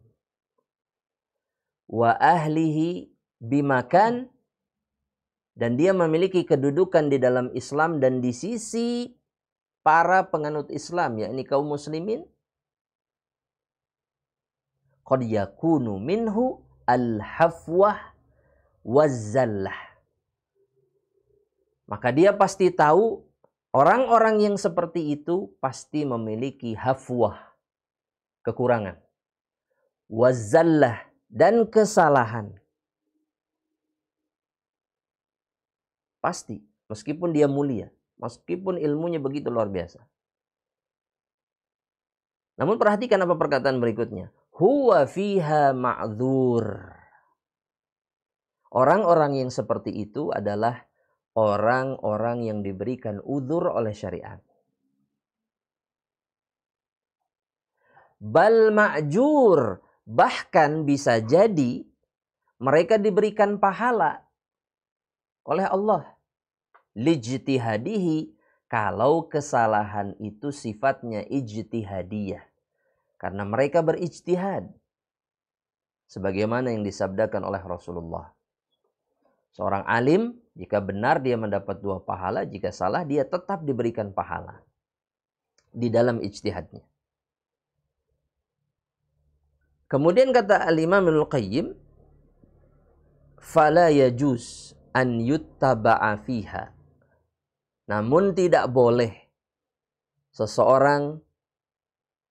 wa ahlihi bimakan, dan dia memiliki kedudukan di dalam Islam dan di sisi para penganut Islam, yakni kaum muslimin, qad yakunu minhu al-hafwah waz-zallah. Maka dia pasti tahu orang-orang yang seperti itu pasti memiliki hafwah, kekurangan, waz-zallah, dan kesalahan. Pasti, meskipun dia mulia, meskipun ilmunya begitu luar biasa. Namun perhatikan apa perkataan berikutnya. Huwa fiha ma'dzur. Orang-orang yang seperti itu adalah orang-orang yang diberikan udzur oleh syariat. Bal ma'jur. Bahkan bisa jadi mereka diberikan pahala oleh Allah. Lijtihadihi. Kalau kesalahan itu sifatnya ijtihadiyah. Karena mereka berijtihad. Sebagaimana yang disabdakan oleh Rasulullah. Seorang alim, jika benar dia mendapat 2 pahala. Jika salah dia tetap diberikan pahala. Di dalam ijtihadnya. Kemudian kata Al-Imam Ibnul Qayyim. Fala yajuz an yuttaba'a fiha. Namun tidak boleh seseorang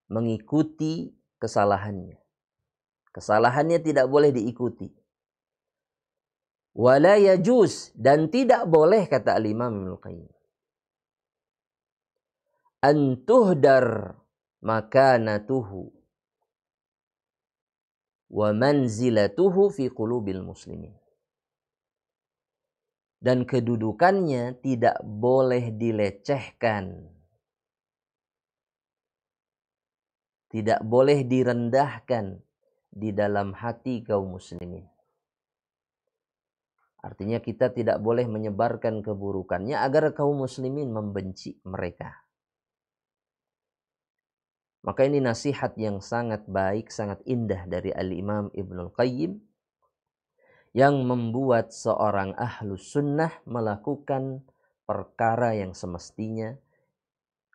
mengikuti kesalahannya. Kesalahannya tidak boleh diikuti. Wala yajuz, dan tidak boleh kata Al-Imam Ibnul Qayyim, an tuhdar makanatuhu wa manzilatuhu fi qulubil muslimin. Dan kedudukannya tidak boleh dilecehkan. Tidak boleh direndahkan di dalam hati kaum muslimin. Artinya kita tidak boleh menyebarkan keburukannya agar kaum muslimin membenci mereka. Maka ini nasihat yang sangat baik, sangat indah dari Al-Imam Ibnul Qayyim yang membuat seorang ahlus sunnah melakukan perkara yang semestinya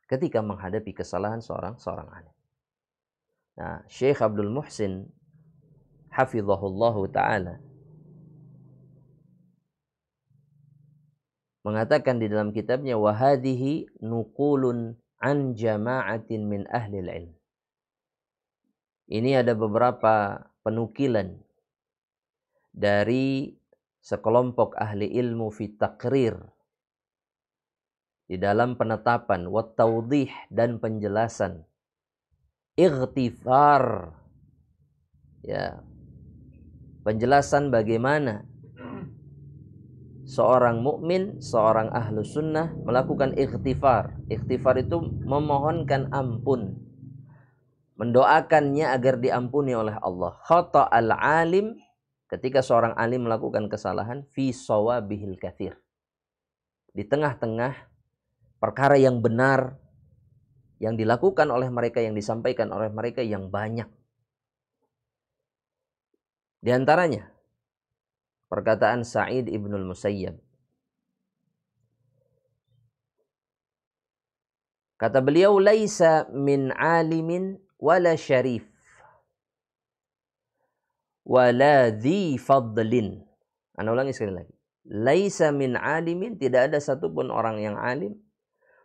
ketika menghadapi kesalahan seorang alim. Nah, Syekh Abdul Muhsin hafizahullahu ta'ala mengatakan di dalam kitabnya, wahadhihi nuqulun an jama'atin min ahli ilm. Ini ada beberapa penukilan dari sekelompok ahli ilmu fi taqrir, di dalam penetapan, wa tawdih, dan penjelasan, ightifar, ya, penjelasan bagaimana seorang mukmin, seorang ahlu sunnah melakukan ightifar. Ightifar itu memohonkan ampun, mendoakannya agar diampuni oleh Allah. Khata al-alim, ketika seorang alim melakukan kesalahan, fi shawabihil katsir, di tengah-tengah perkara yang benar yang dilakukan oleh mereka, yang disampaikan oleh mereka yang banyak. Di antaranya perkataan Sa'id ibnul Musayyab. Kata beliau, laisa min alimin wala syarif wala dhi fadlin. Ana ulangi sekali lagi. Laisa min alimin, tidak ada satupun orang yang alim,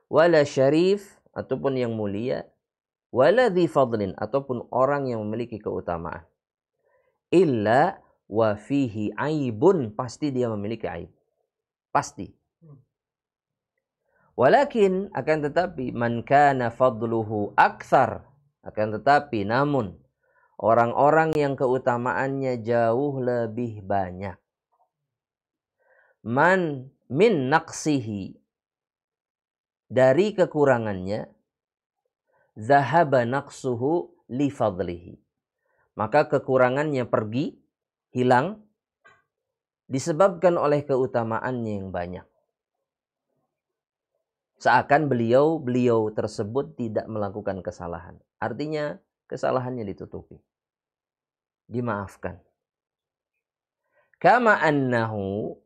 wala syarif, ataupun yang mulia, wala dhi fadlin, ataupun orang yang memiliki keutamaan, illa wa fihi aibun, pasti dia memiliki aib. Pasti. Walakin, akan tetapi, man kana fadluhu akthar, akan tetapi, namun orang-orang yang keutamaannya jauh lebih banyak, man min naqsihi, dari kekurangannya, zahaba naqsuhu li fadlihi, maka kekurangannya pergi, hilang, disebabkan oleh keutamaannya yang banyak. Seakan beliau tersebut tidak melakukan kesalahan. Artinya kesalahannya ditutupi, dimaafkan. Kama annahu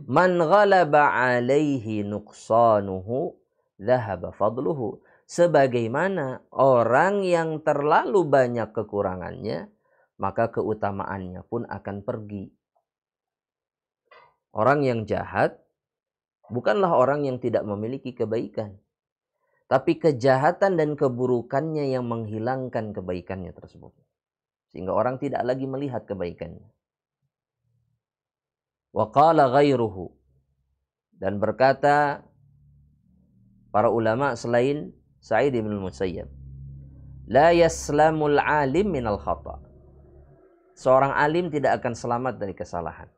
man ghalaba alaihi nuqsanuhu dhahaba fadluhu. Sebagaimana orang yang terlalu banyak kekurangannya, maka keutamaannya pun akan pergi. Orang yang jahat bukanlah orang yang tidak memiliki kebaikan, tapi kejahatan dan keburukannya yang menghilangkan kebaikannya tersebut. Sehingga orang tidak lagi melihat kebaikannya. Wa qala ghairuhu, dan berkata para ulama selain Sa'id bin Musayyab, la yaslamul alim minal khata. Seorang alim tidak akan selamat dari kesalahan.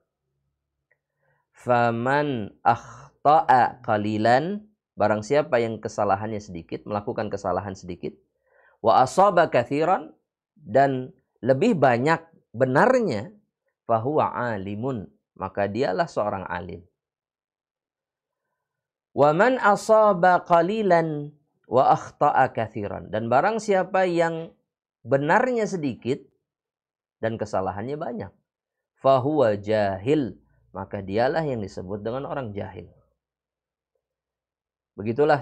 Faman akhta'a qalilan, barang siapa yang kesalahannya sedikit, melakukan kesalahan sedikit, wa asaba katsiran, dan lebih banyak benarnya, fahuwa alimun, maka dialah seorang alim. Wa man asaba qalilan wa akhta'a katsiran, dan barang siapa yang benarnya sedikit dan kesalahannya banyak, fahuwa jahil, maka dialah yang disebut dengan orang jahil. Begitulah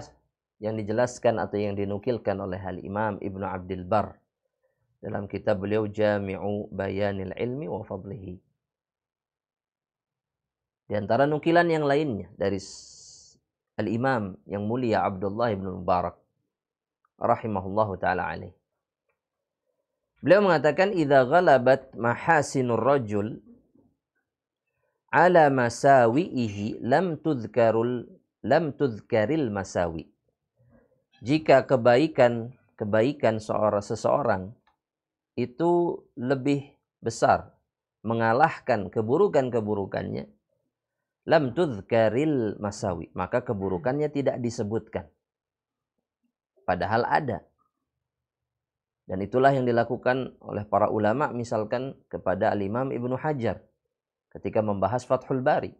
yang dijelaskan atau yang dinukilkan oleh Al-Imam Ibnu Abdul Barr dalam kitab beliau Jami'u Bayanil Ilmi wa Fadlihi. Di antara nukilan yang lainnya dari Al-Imam yang mulia Abdullah bin Mubarak rahimahullahu taala alaih. Beliau mengatakan idza ghalabat mahasinur rajul ala masawihi lam tuzkaril masawi. Jika kebaikan seseorang itu lebih besar mengalahkan keburukannya, lam tuzkaril masawi, maka keburukannya tidak disebutkan. Padahal ada. Dan itulah yang dilakukan oleh para ulama misalkan kepada Al-Imam Ibnu Hajar ketika membahas Fathul Bari.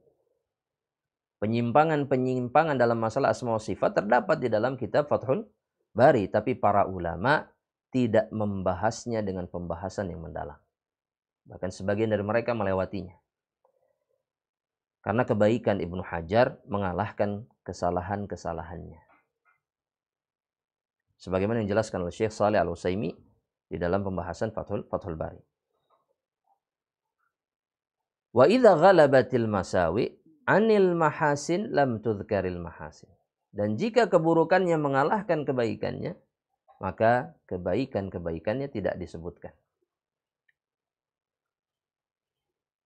Penyimpangan dalam masalah asma wa sifat terdapat di dalam kitab Fathul Bari, tapi para ulama tidak membahasnya dengan pembahasan yang mendalam. Bahkan sebagian dari mereka melewatinya. Karena kebaikan Ibnu Hajar mengalahkan kesalahan-kesalahannya. Sebagaimana yang dijelaskan oleh Syekh Shalih Al-Utsaimin di dalam pembahasan Fathul Bari. Wa idza ghalabatil masawi anil mahasin lam tuzkaril mahasin. Dan jika keburukannya mengalahkan kebaikannya, maka kebaikannya tidak disebutkan.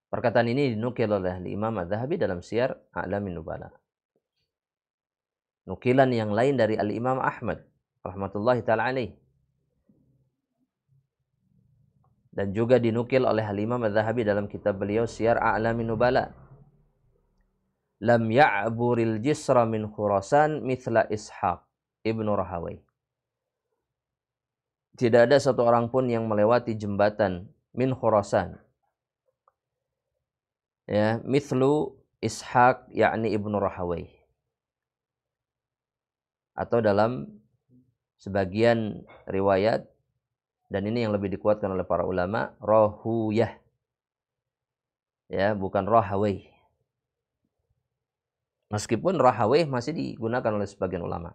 Perkataan ini dinukil oleh Imam Az-Zahabi dalam Siyar A'lamin Nubala. Nukilan yang lain dari Al-Imam Ahmad rahmatullahi ta'ala alaih. Dan juga dinukil oleh Al-Imam Az-Zahabi dalam kitab beliau Siyar A'lamin Nubala. Lam ya'buril jisra min Khurasan mithla Ishaq ibnu Rahawai. Tidak ada satu orang pun yang melewati jembatan min Khurasan. Ya, mithlu Ishaq yakni ibnu Rahawai. Atau dalam sebagian riwayat, dan ini yang lebih dikuatkan oleh para ulama, Rahuyah. Ya, bukan Rahawai. Meskipun Rahawai masih digunakan oleh sebagian ulama.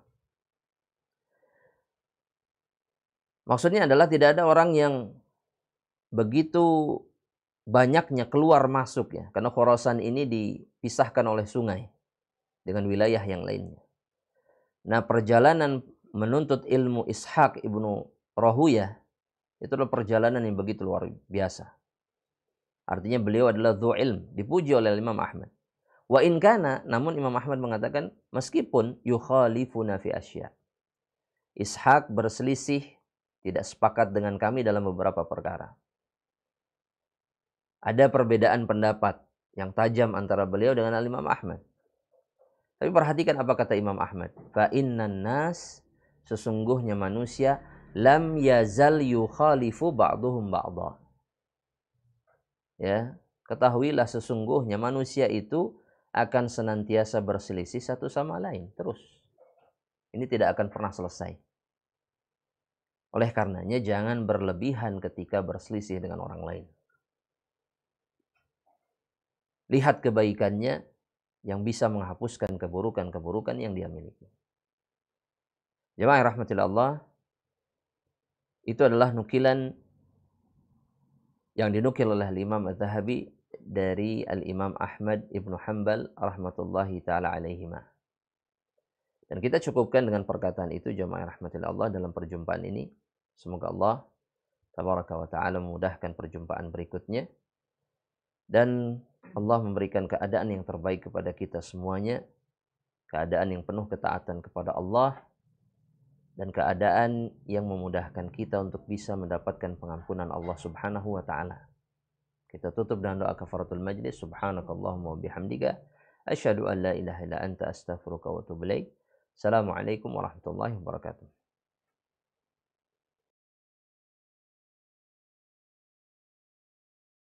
Maksudnya adalah tidak ada orang yang begitu banyaknya keluar masuk ya. Karena Khurasan ini dipisahkan oleh sungai dengan wilayah yang lainnya. Nah, perjalanan menuntut ilmu Ishaq ibnu Rahuyah itu adalah perjalanan yang begitu luar biasa. Artinya beliau adalah dzu ilm, dipuji oleh Imam Ahmad. Wa in kana, namun Imam Ahmad mengatakan meskipun yukhalifuna fi asya. Ishaq berselisih, tidak sepakat dengan kami dalam beberapa perkara. Ada perbedaan pendapat yang tajam antara beliau dengan Imam Ahmad. Tapi perhatikan apa kata Imam Ahmad. Fa innan nas, sesungguhnya manusia, lam yazal yukhalifu ba'duhum ba'dha. Ya, ketahuilah sesungguhnya manusia itu akan senantiasa berselisih satu sama lain terus. Ini tidak akan pernah selesai. Oleh karenanya jangan berlebihan ketika berselisih dengan orang lain. Lihat kebaikannya yang bisa menghapuskan keburukan-keburukan yang dia miliki. Jemaah rahmatillah Allah, itu adalah nukilan yang dinukil oleh Imam Az-Zahabi dari Al-Imam Ahmad Ibnu Hanbal rahmatullahi taala alaihima. Dan kita cukupkan dengan perkataan itu jemaah rahmatillah Allah dalam perjumpaan ini. Semoga Allah tabaraka wa taala memudahkan perjumpaan berikutnya dan Allah memberikan keadaan yang terbaik kepada kita semuanya, keadaan yang penuh ketaatan kepada Allah dan keadaan yang memudahkan kita untuk bisa mendapatkan pengampunan Allah Subhanahu wa taala. Kita tutup dengan doa kafaratul majlis. Subhanakallahumma wa bihamdika asyhadu an la ilaha illa anta astaghfiruka wa atubu ilaik. Assalamualaikum warahmatullahi wabarakatuh.